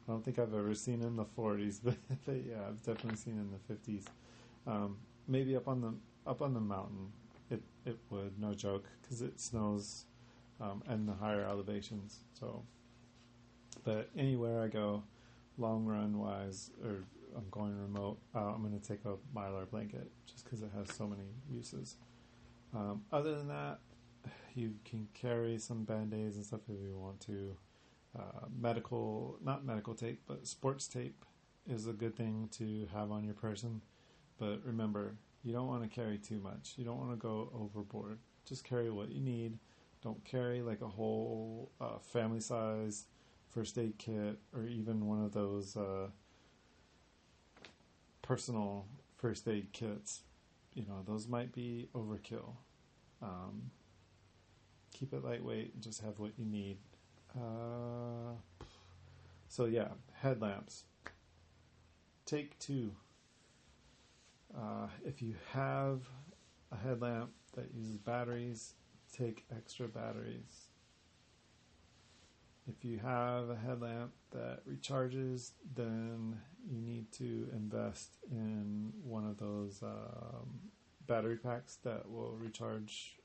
I don't think I've ever seen in the 40s, but yeah, I've definitely seen in the 50s. Maybe up on the mountain, it would, no joke, because it snows, and the higher elevations. So, but anywhere I go, long run wise, or I'm going remote, I'm going to take a Mylar blanket just because it has so many uses. Other than that, you can carry some band-aids and stuff if you want to. Not medical tape, but sports tape is a good thing to have on your person. But remember, you don't want to carry too much. You don't want to go overboard. Just carry what you need. Don't carry like a whole family size first aid kit, or even one of those personal first aid kits. Those might be overkill. Keep it lightweight and just have what you need. So yeah, headlamps. Take 2. If you have a headlamp that uses batteries, take extra batteries. If you have a headlamp that recharges, then you need to invest in one of those battery packs that will recharge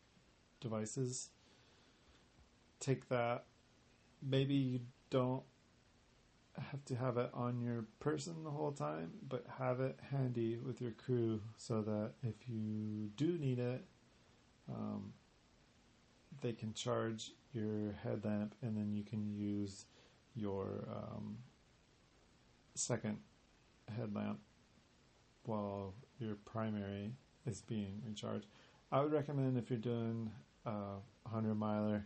devices. Take that. Maybe you don't have to have it on your person the whole time, but have it handy with your crew so that if you do need it, they can charge your headlamp, and then you can use your second headlamp while your primary is being recharged. I would recommend, if you're doing 100 miler,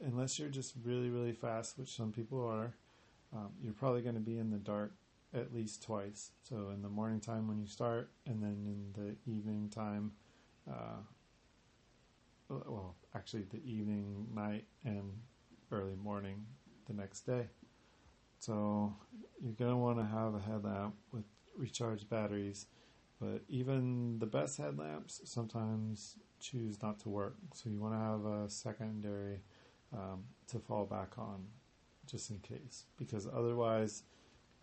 unless you're just really, really fast, which some people are, you're probably going to be in the dark at least twice. So in the morning time when you start, and then in the evening time, the evening, night, and early morning the next day. So you're going to want to have a headlamp with recharged batteries, but even the best headlamps sometimes choose not to work. So you want to have a secondary to fall back on, just in case. Because otherwise,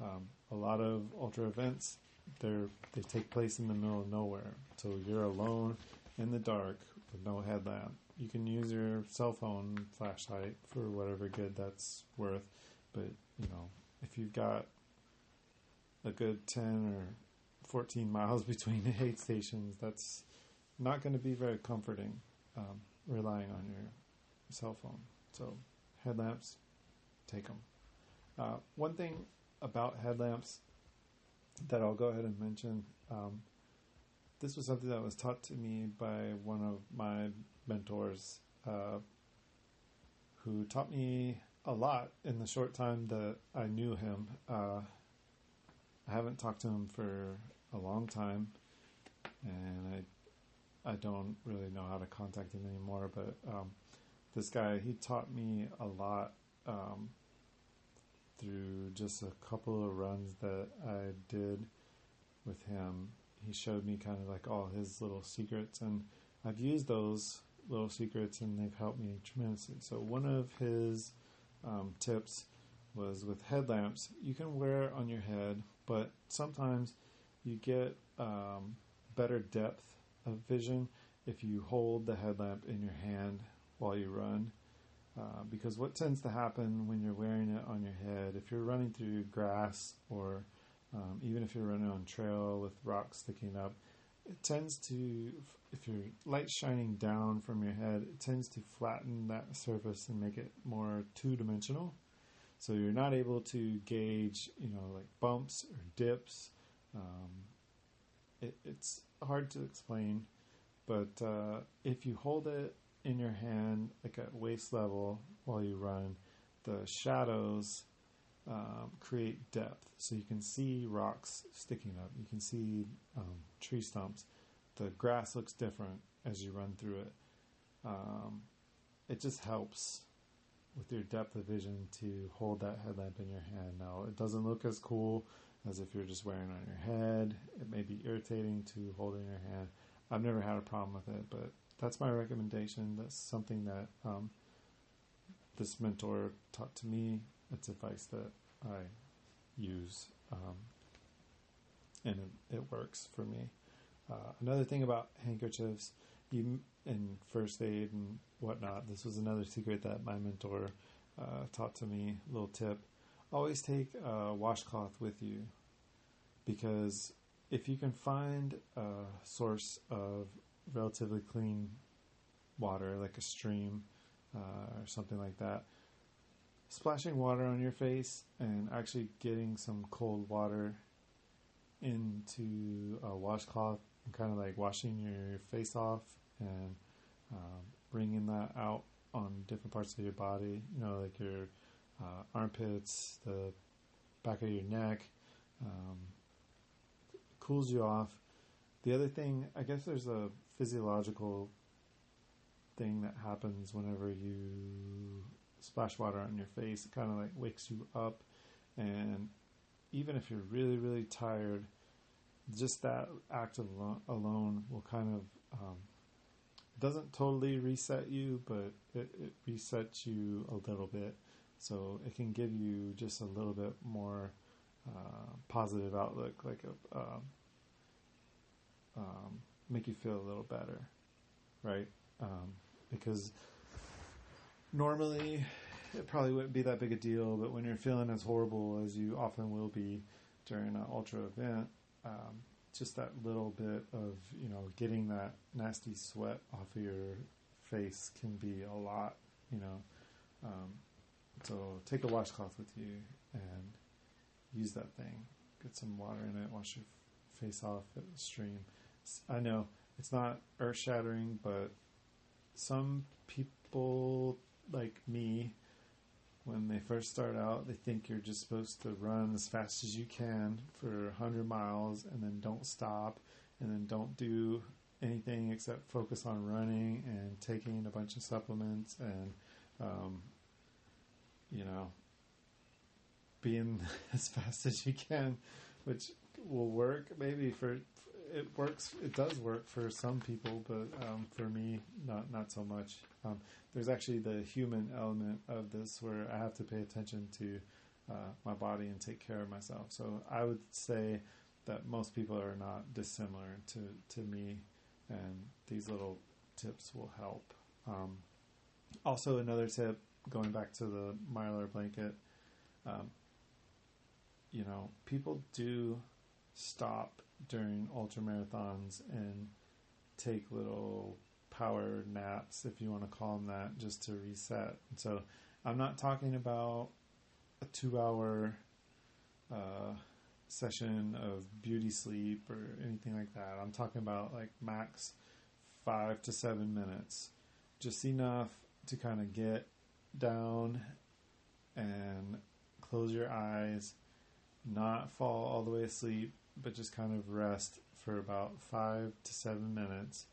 a lot of ultra events, they take place in the middle of nowhere. So you're alone in the dark with no headlamp. You can use your cell phone flashlight for whatever good that's worth, but if you've got a good 10 or 14 miles between the aid stations, that's not going to be very comforting, relying on your cell phone. So headlamps, take them. One thing about headlamps that I'll go ahead and mention, this was something that was taught to me by one of my mentors, who taught me a lot in the short time that I knew him. I haven't talked to him for a long time, and I don't really know how to contact him anymore, but this guy, he taught me a lot through just a couple of runs that I did with him. He showed me kind of like all his little secrets, and I've used those little secrets, and they've helped me tremendously. So one of his tips was with headlamps. You can wear it on your head, but sometimes you get better depth of vision if you hold the headlamp in your hand while you run, because what tends to happen when you're wearing it on your head, if you're running through grass, or even if you're running on trail with rocks sticking up, it tends to, if your light's shining down from your head, it tends to flatten that surface and make it more two-dimensional. So you're not able to gauge, like bumps or dips. It's hard to explain, but if you hold it in your hand, like at waist level while you run, the shadows create depth. So you can see rocks sticking up. You can see tree stumps. The grass looks different as you run through it. It just helps with your depth of vision to hold that headlamp in your hand. Now, it doesn't look as cool as if you're just wearing it on your head. It may be irritating to hold it in your hand. I've never had a problem with it, but that's my recommendation. That's something that this mentor taught to me. It's advice that I use, and it works for me. Another thing about handkerchiefs, and first aid and whatnot, this was another secret that my mentor taught to me, little tip. always take a washcloth with you, because if you can find a source of relatively clean water, like a stream or something like that, splashing water on your face and actually getting some cold water into a washcloth and kind of like washing your face off and bringing that out on different parts of your body, like your armpits, the back of your neck, cools you off. The other thing, I guess there's a physiological thing that happens whenever you splash water on your face. It kind of like wakes you up, and even if you're really, really tired, just that act alone will kind of doesn't totally reset you, but it resets you a little bit. So it can give you just a little bit more positive outlook, like make you feel a little better, right? Because normally it probably wouldn't be that big a deal, but when you're feeling as horrible as you often will be during an ultra event, just that little bit of, getting that nasty sweat off of your face can be a lot, so take a washcloth with you and use that thing. Get some water in it, wash your face off at the stream. I know it's not earth-shattering, but some people like me, when they first start out, they think you're just supposed to run as fast as you can for 100 miles and then don't stop and then don't do anything except focus on running and taking a bunch of supplements and, being as fast as you can, which will work maybe it works. It does work for some people, but for me, not so much. There's actually the human element of this where I have to pay attention to my body and take care of myself. So I would say that most people are not dissimilar to me, and these little tips will help. Also, another tip, going back to the Mylar blanket, people do stop during ultra marathons and take little power naps, if you want to call them that, just to reset. And so I'm not talking about a 2-hour session of beauty sleep or anything like that. I'm talking about like max 5 to 7 minutes, just enough to kind of get down and close your eyes, not fall all the way asleep, but just kind of rest for about 5 to 7 minutes.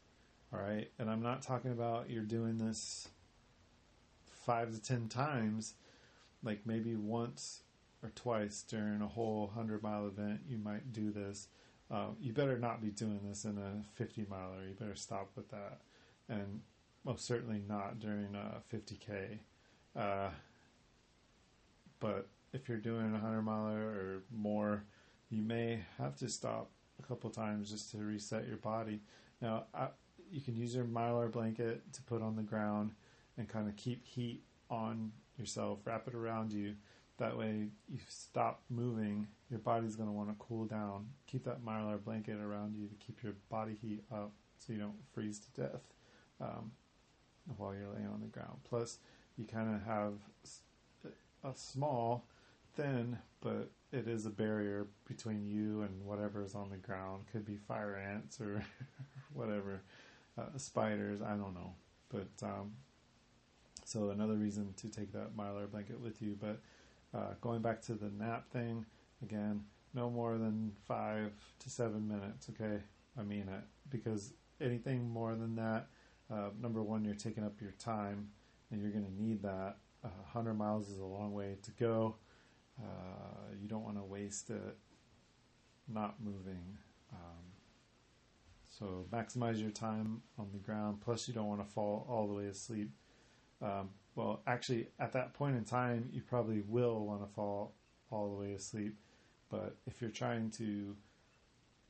All right. And I'm not talking about you're doing this 5 to 10 times, like maybe once or twice during a whole 100-mile event, you might do this. You better not be doing this in a 50-miler. You better stop with that. And most certainly not during a 50K. But if you're doing a 100-miler or more, you may have to stop a couple times just to reset your body. Now, you can use your Mylar blanket to put on the ground and kind of keep heat on yourself, wrap it around you. That way, you stop moving, your body's going to want to cool down. Keep that Mylar blanket around you to keep your body heat up so you don't freeze to death while you're laying on the ground. Plus, you kind of have a small, thin, but it is a barrier between you and whatever is on the ground. Could be fire ants or whatever, spiders, I don't know. But so another reason to take that Mylar blanket with you. But going back to the nap thing, again, no more than 5 to 7 minutes, okay? I mean it. Because anything more than that, number one, you're taking up your time, and you're going to need that. 100 miles is a long way to go. You don't want to waste it not moving. So maximize your time on the ground. Plus, you don't want to fall all the way asleep. Well, actually, at that point in time, you probably will want to fall all the way asleep. But if you're trying to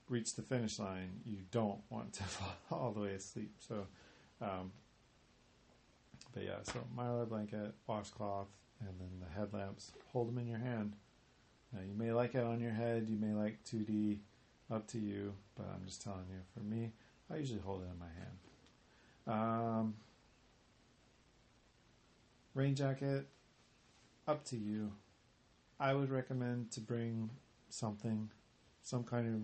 reach the finish line, you don't want to fall all the way asleep. So, but yeah, so Mylar blanket, washcloth, and then the headlamps, hold them in your hand. Now, you may like it on your head, you may like 2D, up to you, but I'm just telling you, for me, I usually hold it in my hand. Rain jacket, up to you. I would recommend to bring some kind of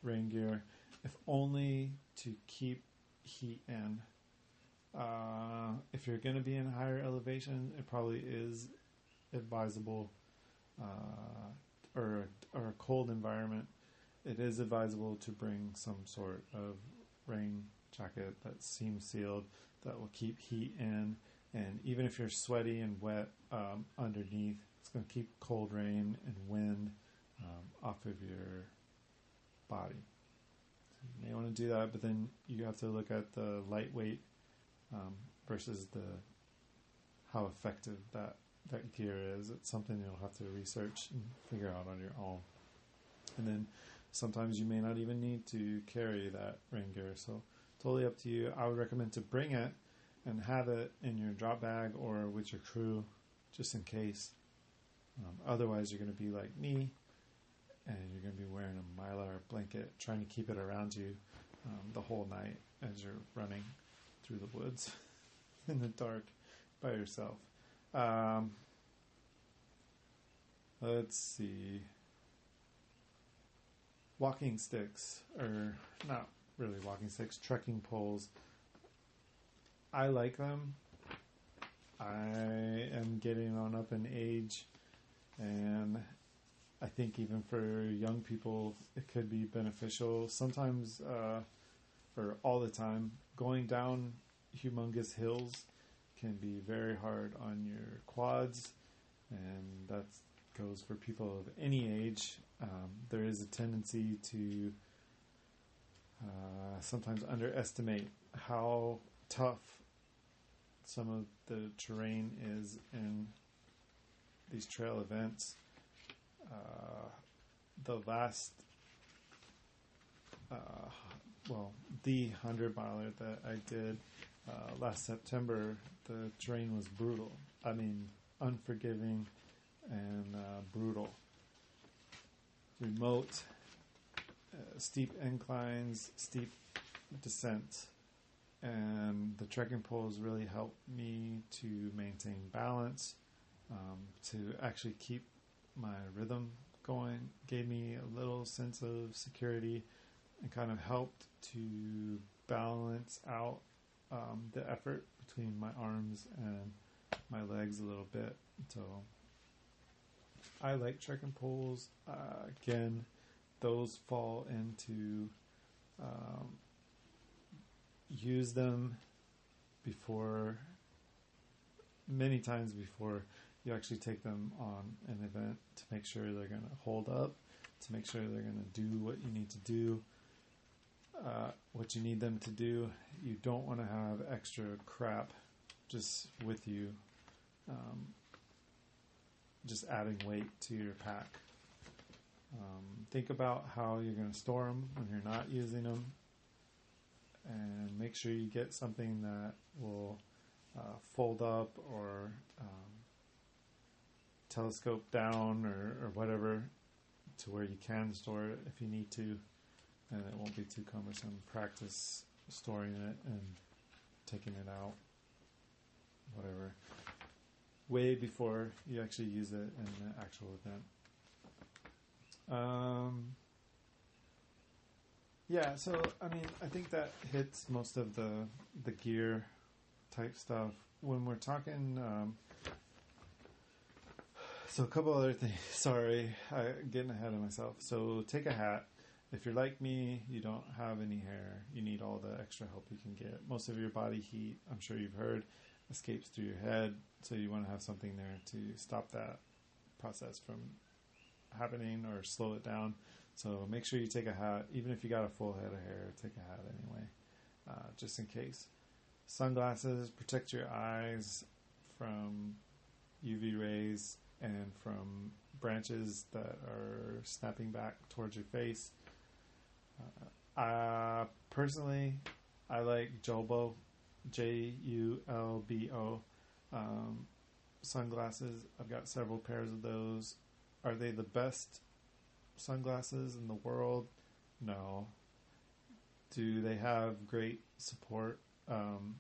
rain gear, if only to keep heat in. If you're going to be in higher elevation, it probably is advisable, or a cold environment, it is advisable to bring some sort of rain jacket that seam sealed that will keep heat in. And even if you're sweaty and wet underneath, it's going to keep cold rain and wind off of your body. So you may want to do that, but then you have to look at the lightweight versus how effective that gear is. It's something you'll have to research and figure out on your own. And then sometimes you may not even need to carry that rain gear, so totally up to you. I would recommend to bring it and have it in your drop bag or with your crew, just in case. Otherwise, you're going to be like me, and you're going to be wearing a Mylar blanket, trying to keep it around you the whole night as you're running through the woods in the dark by yourself. Let's see. Walking sticks, or not really walking sticks, trekking poles. I like them. I am getting on up in age, and I think even for young people it could be beneficial. Sometimes, or all the time, going down humongous hills can be very hard on your quads, and that goes for people of any age. There is a tendency to sometimes underestimate how tough some of the terrain is in these trail events. The last, the 100-miler that I did last September, the terrain was brutal. I mean, unforgiving and brutal. Remote, steep inclines, steep descent. And the trekking poles really helped me to maintain balance, to actually keep my rhythm going, gave me a little sense of security, and kind of helped to balance out the effort between my arms and my legs a little bit. So I like trekking poles. Again, those fall into use them many times before you actually take them on an event, to make sure they're going to hold up, to make sure they're going to do what you need to do, what you need them to do. You don't want to have extra crap just with you, just adding weight to your pack. Think about how you're going to store them when you're not using them, and make sure you get something that will fold up or telescope down or whatever, to where you can store it if you need to, and it won't be too cumbersome. Practice storing it and taking it out, whatever, way before you actually use it in the actual event. Yeah, so I mean, I think that hits most of the gear type stuff. When we're talking, so a couple other things. Sorry, I'm getting ahead of myself. So take a hat. If you're like me, you don't have any hair, you need all the extra help you can get. Most of your body heat, I'm sure you've heard, escapes through your head, so you want to have something there to stop that process from happening or slow it down. So make sure you take a hat. Even if you got a full head of hair, take a hat anyway, just in case. Sunglasses, protect your eyes from UV rays and from branches that are snapping back towards your face. Personally, I like Julbo, Julbo, sunglasses. I've got several pairs of those. Are they the best sunglasses in the world? No. Do they have great support and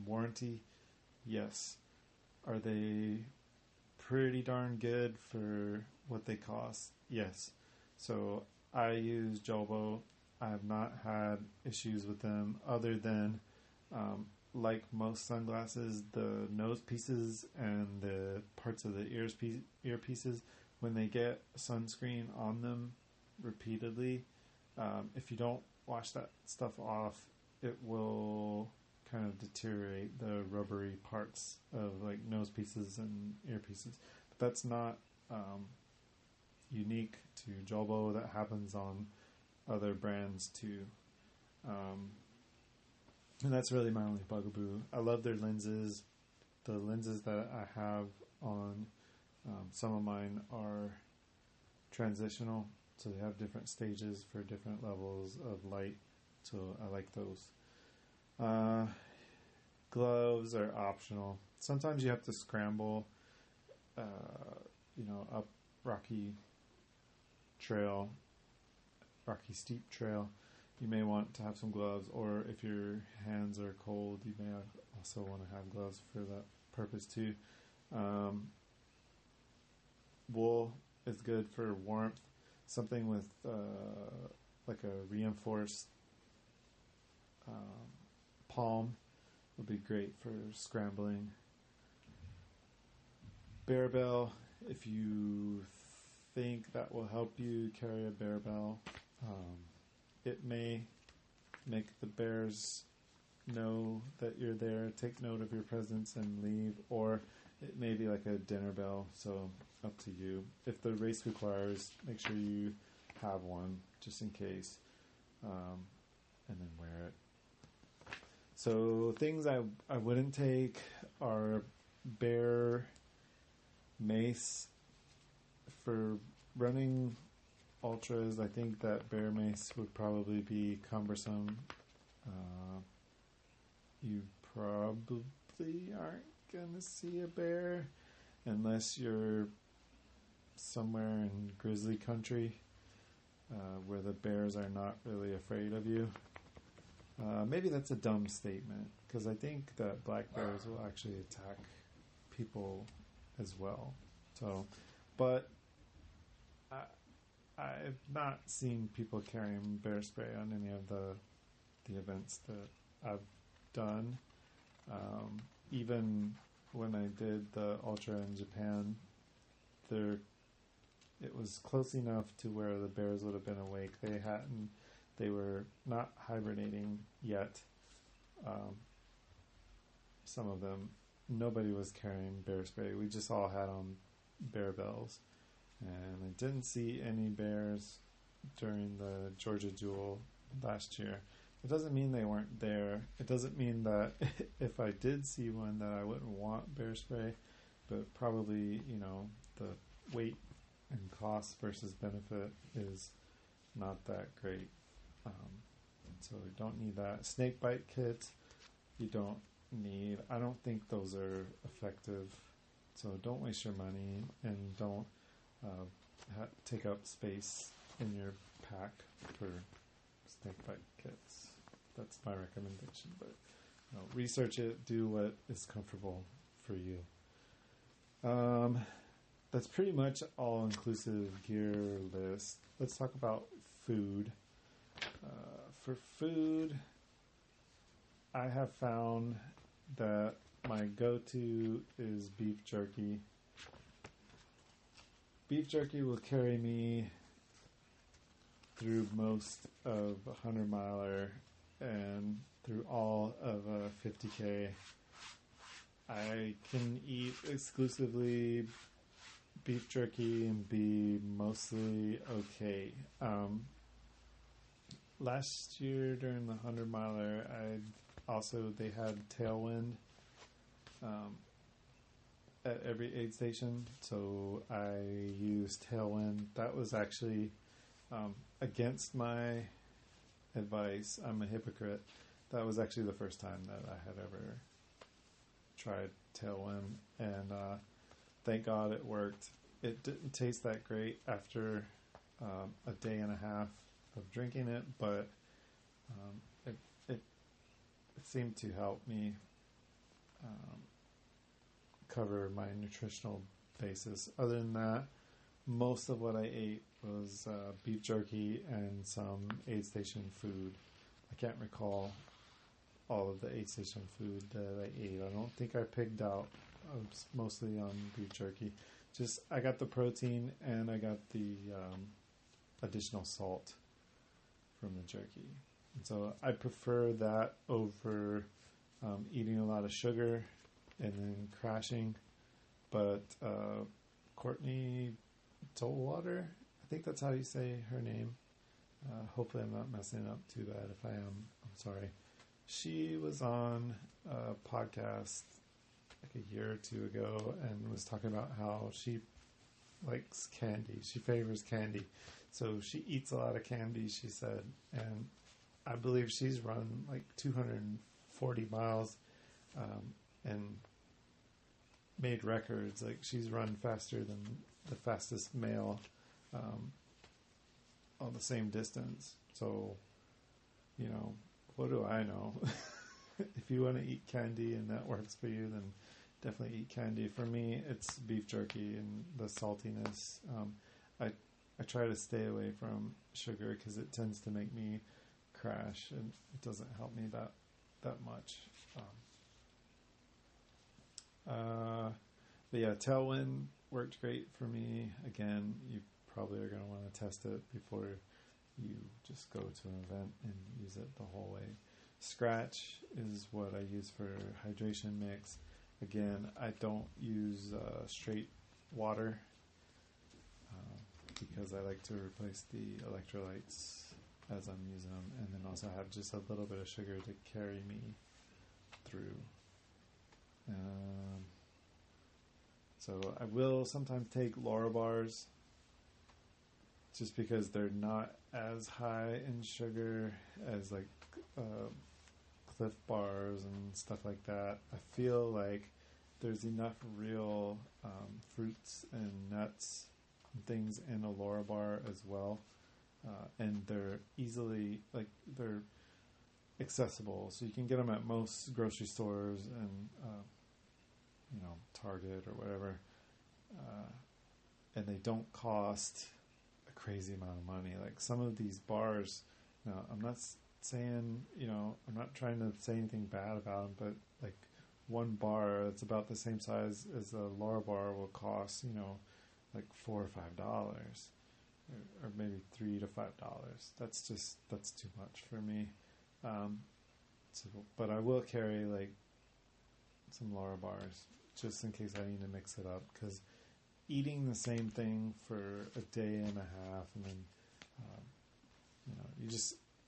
warranty? Yes. Are they pretty darn good for what they cost? Yes. So I use Jolbo. I have not had issues with them other than, like most sunglasses, the nose pieces and the parts of the earpieces, when they get sunscreen on them repeatedly, if you don't wash that stuff off, it will kind of deteriorate the rubbery parts of like nose pieces and earpieces. But that's not unique to Jolbo. That happens on other brands too. And that's really my only bugaboo. I love their lenses. The lenses that I have on, some of mine are transitional, so they have different stages for different levels of light, so I like those. Gloves are optional. Sometimes you have to scramble, up rocky steep trail. You may want to have some gloves, or if your hands are cold, you may also want to have gloves for that purpose too. Wool is good for warmth. Something with like a reinforced palm would be great for scrambling. Barbell, if you think that will help you carry a barbell, it may make the bears know that you're there, take note of your presence and leave, or it may be like a dinner bell, so up to you. If the race requires, make sure you have one just in case, and then wear it. So things I wouldn't take are bear mace. For running ultras, I think that bear mace would probably be cumbersome. You probably aren't going to see a bear unless you're somewhere in grizzly country where the bears are not really afraid of you. Maybe that's a dumb statement, because I think that black bears will actually attack people as well. So, but I've not seen people carrying bear spray on any of the events that I've done. Even when I did the ultra in Japan, it was close enough to where the bears would have been awake. They were not hibernating yet. Some of them, nobody was carrying bear spray. We just all had on bear bells. And I didn't see any bears during the Georgia Jewel last year. It doesn't mean they weren't there. It doesn't mean that if I did see one that I wouldn't want bear spray, but probably, the weight and cost versus benefit is not that great. So you don't need that. Snake bite kits, you don't need. I don't think those are effective. So don't waste your money and don't take up space in your pack for snake bite kits. That's my recommendation. But research it. Do what is comfortable for you. That's pretty much all-inclusive gear list. Let's talk about food. For food, I have found that my go-to is beef jerky. Beef jerky will carry me through most of a 100-miler and through all of a 50K. I can eat exclusively beef jerky and be mostly okay. Last year during the 100-miler, they had Tailwind at every aid station, so I used Tailwind. That was actually against my advice. I'm a hypocrite. That was actually the first time that I had ever tried Tailwind, and thank God it worked. It didn't taste that great after a day and a half of drinking it, but it, it seemed to help me cover my nutritional basis. Other than that, most of what I ate was beef jerky and some aid station food. I can't recall all of the aid station food that I ate. I don't think I pigged out. I was mostly on beef jerky. Just I got the protein and I got the additional salt from the jerky. And so I prefer that over eating a lot of sugar and then crashing. But Courtney Tollwater, I think that's how you say her name. Hopefully I'm not messing it up too bad. If I am, I'm sorry. She was on a podcast like a year or two ago and was talking about how she likes candy. She favors candy. So she eats a lot of candy, she said. And I believe she's run like 240 miles and made records. Like she's run faster than the fastest male on the same distance. So, you know, what do I know? If you want to eat candy and that works for you, then definitely eat candy. For me, it's beef jerky and the saltiness. I try to stay away from sugar because it tends to make me crash and it doesn't help me that much. But yeah, Tailwind worked great for me. Again, you probably are going to want to test it before you just go to an event and use it the whole way. Scratch is what I use for hydration mix. Again, I don't use straight water because I like to replace the electrolytes as I'm using them, and then also have just a little bit of sugar to carry me through. So I will sometimes take Laura bars just because they're not as high in sugar as like Cliff bars and stuff like that. I feel like there's enough real fruits and nuts and things in a Laura bar as well. And they're easily, like, they're accessible. So you can get them at most grocery stores and, Target or whatever. And they don't cost a crazy amount of money. Like some of these bars, now I'm not saying, I'm not trying to say anything bad about them, but like one bar that's about the same size as a Laura bar will cost, like $4 or $5, or maybe $3 to $5. That's too much for me. But I will carry like some Laura bars just in case I need to mix it up, because eating the same thing for a day and a half and then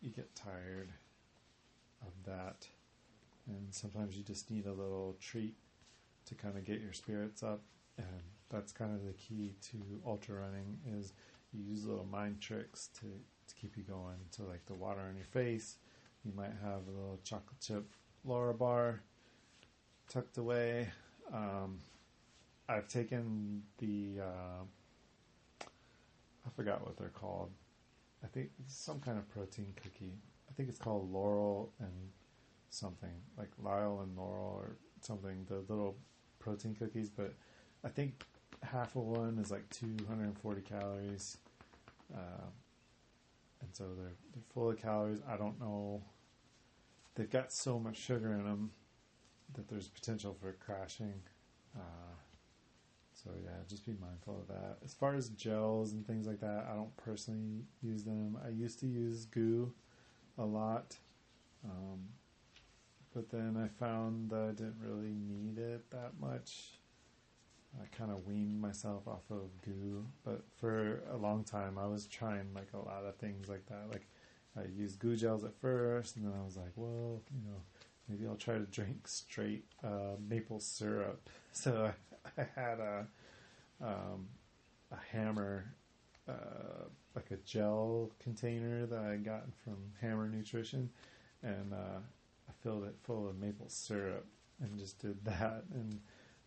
you get tired of that, and sometimes you just need a little treat to kind of get your spirits up. And that's kind of the key to ultra running, is you use little mind tricks to keep you going. So like the water on your face, you might have a little chocolate chip Laura bar tucked away. I've taken the I forgot what they're called. I think it's some kind of protein cookie. I think it's called Laurel and something, like Lyle and Laurel or something, the little protein cookies, but I think half of one is like 240 calories. And so they're full of calories. I don't know. They've got so much sugar in them that there's potential for crashing. So yeah, just be mindful of that. As far as gels and things like that, I don't personally use them. I used to use goo a lot. But then I found that I didn't really need it that much. I kind of weaned myself off of goo, but for a long time I was trying like a lot of things like that. Like I used goo gels at first, and then I was like, well, maybe I'll try to drink straight maple syrup. So I had a Hammer, like a gel container that I had gotten from Hammer Nutrition, and I filled it full of maple syrup and just did that. And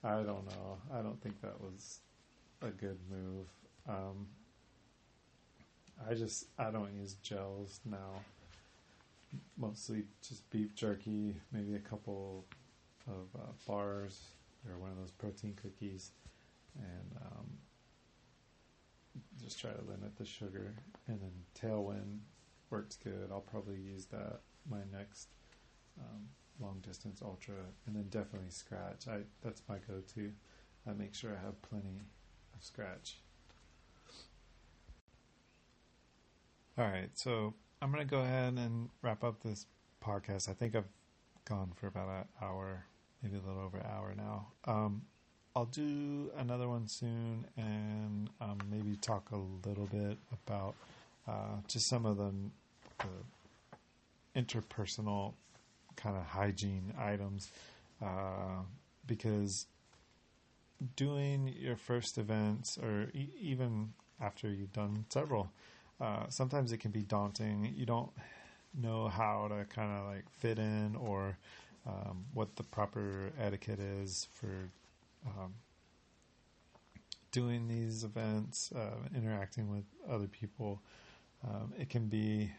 I don't know. I don't think that was a good move. I don't use gels now. Mostly just beef jerky, maybe a couple of bars or one of those protein cookies, and just try to limit the sugar. And then Tailwind works good. I'll probably use that my next long distance ultra, and then definitely Scratch. That's my go-to. I make sure I have plenty of Scratch. All right, so I'm going to go ahead and wrap up this podcast. I think I've gone for about an hour, maybe a little over an hour now. I'll do another one soon, and maybe talk a little bit about just some of the interpersonal kind of hygiene items, because doing your first events, or even after you've done several, sometimes it can be daunting. You don't know how to kind of like fit in, or what the proper etiquette is for doing these events, interacting with other people. It can be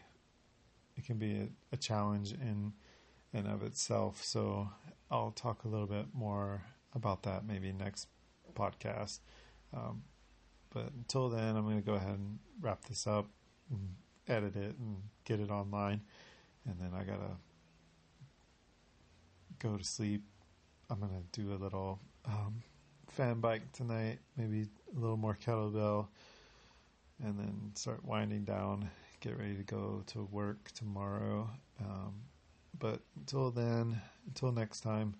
a challenge in and of itself. So I'll talk a little bit more about that maybe next podcast. But until then, I'm going to go ahead and wrap this up and edit it and get it online. And then I got to go to sleep. I'm going to do a little fan bike tonight, maybe a little more kettlebell, and then start winding down, get ready to go to work tomorrow. But until then, until next time,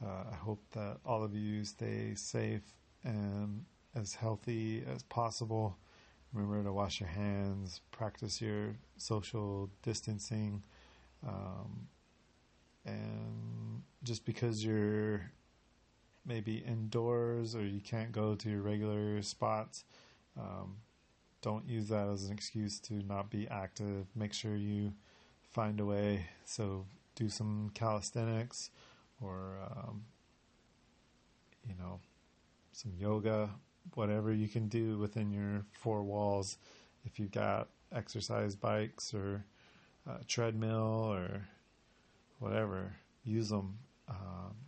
I hope that all of you stay safe and as healthy as possible. Remember to wash your hands, practice your social distancing, and just because you're maybe indoors or you can't go to your regular spots, don't use that as an excuse to not be active. Make sure you find a way. So do some calisthenics, or some yoga, whatever you can do within your four walls. If you've got exercise bikes or treadmill or whatever, use them.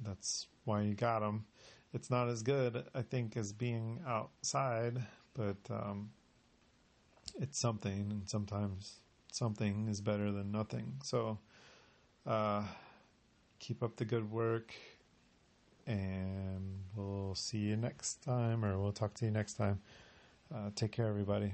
That's why you got them. It's not as good, I think, as being outside, but it's something, and sometimes something is better than nothing. So keep up the good work, and we'll see you next time, or we'll talk to you next time. Take care, everybody.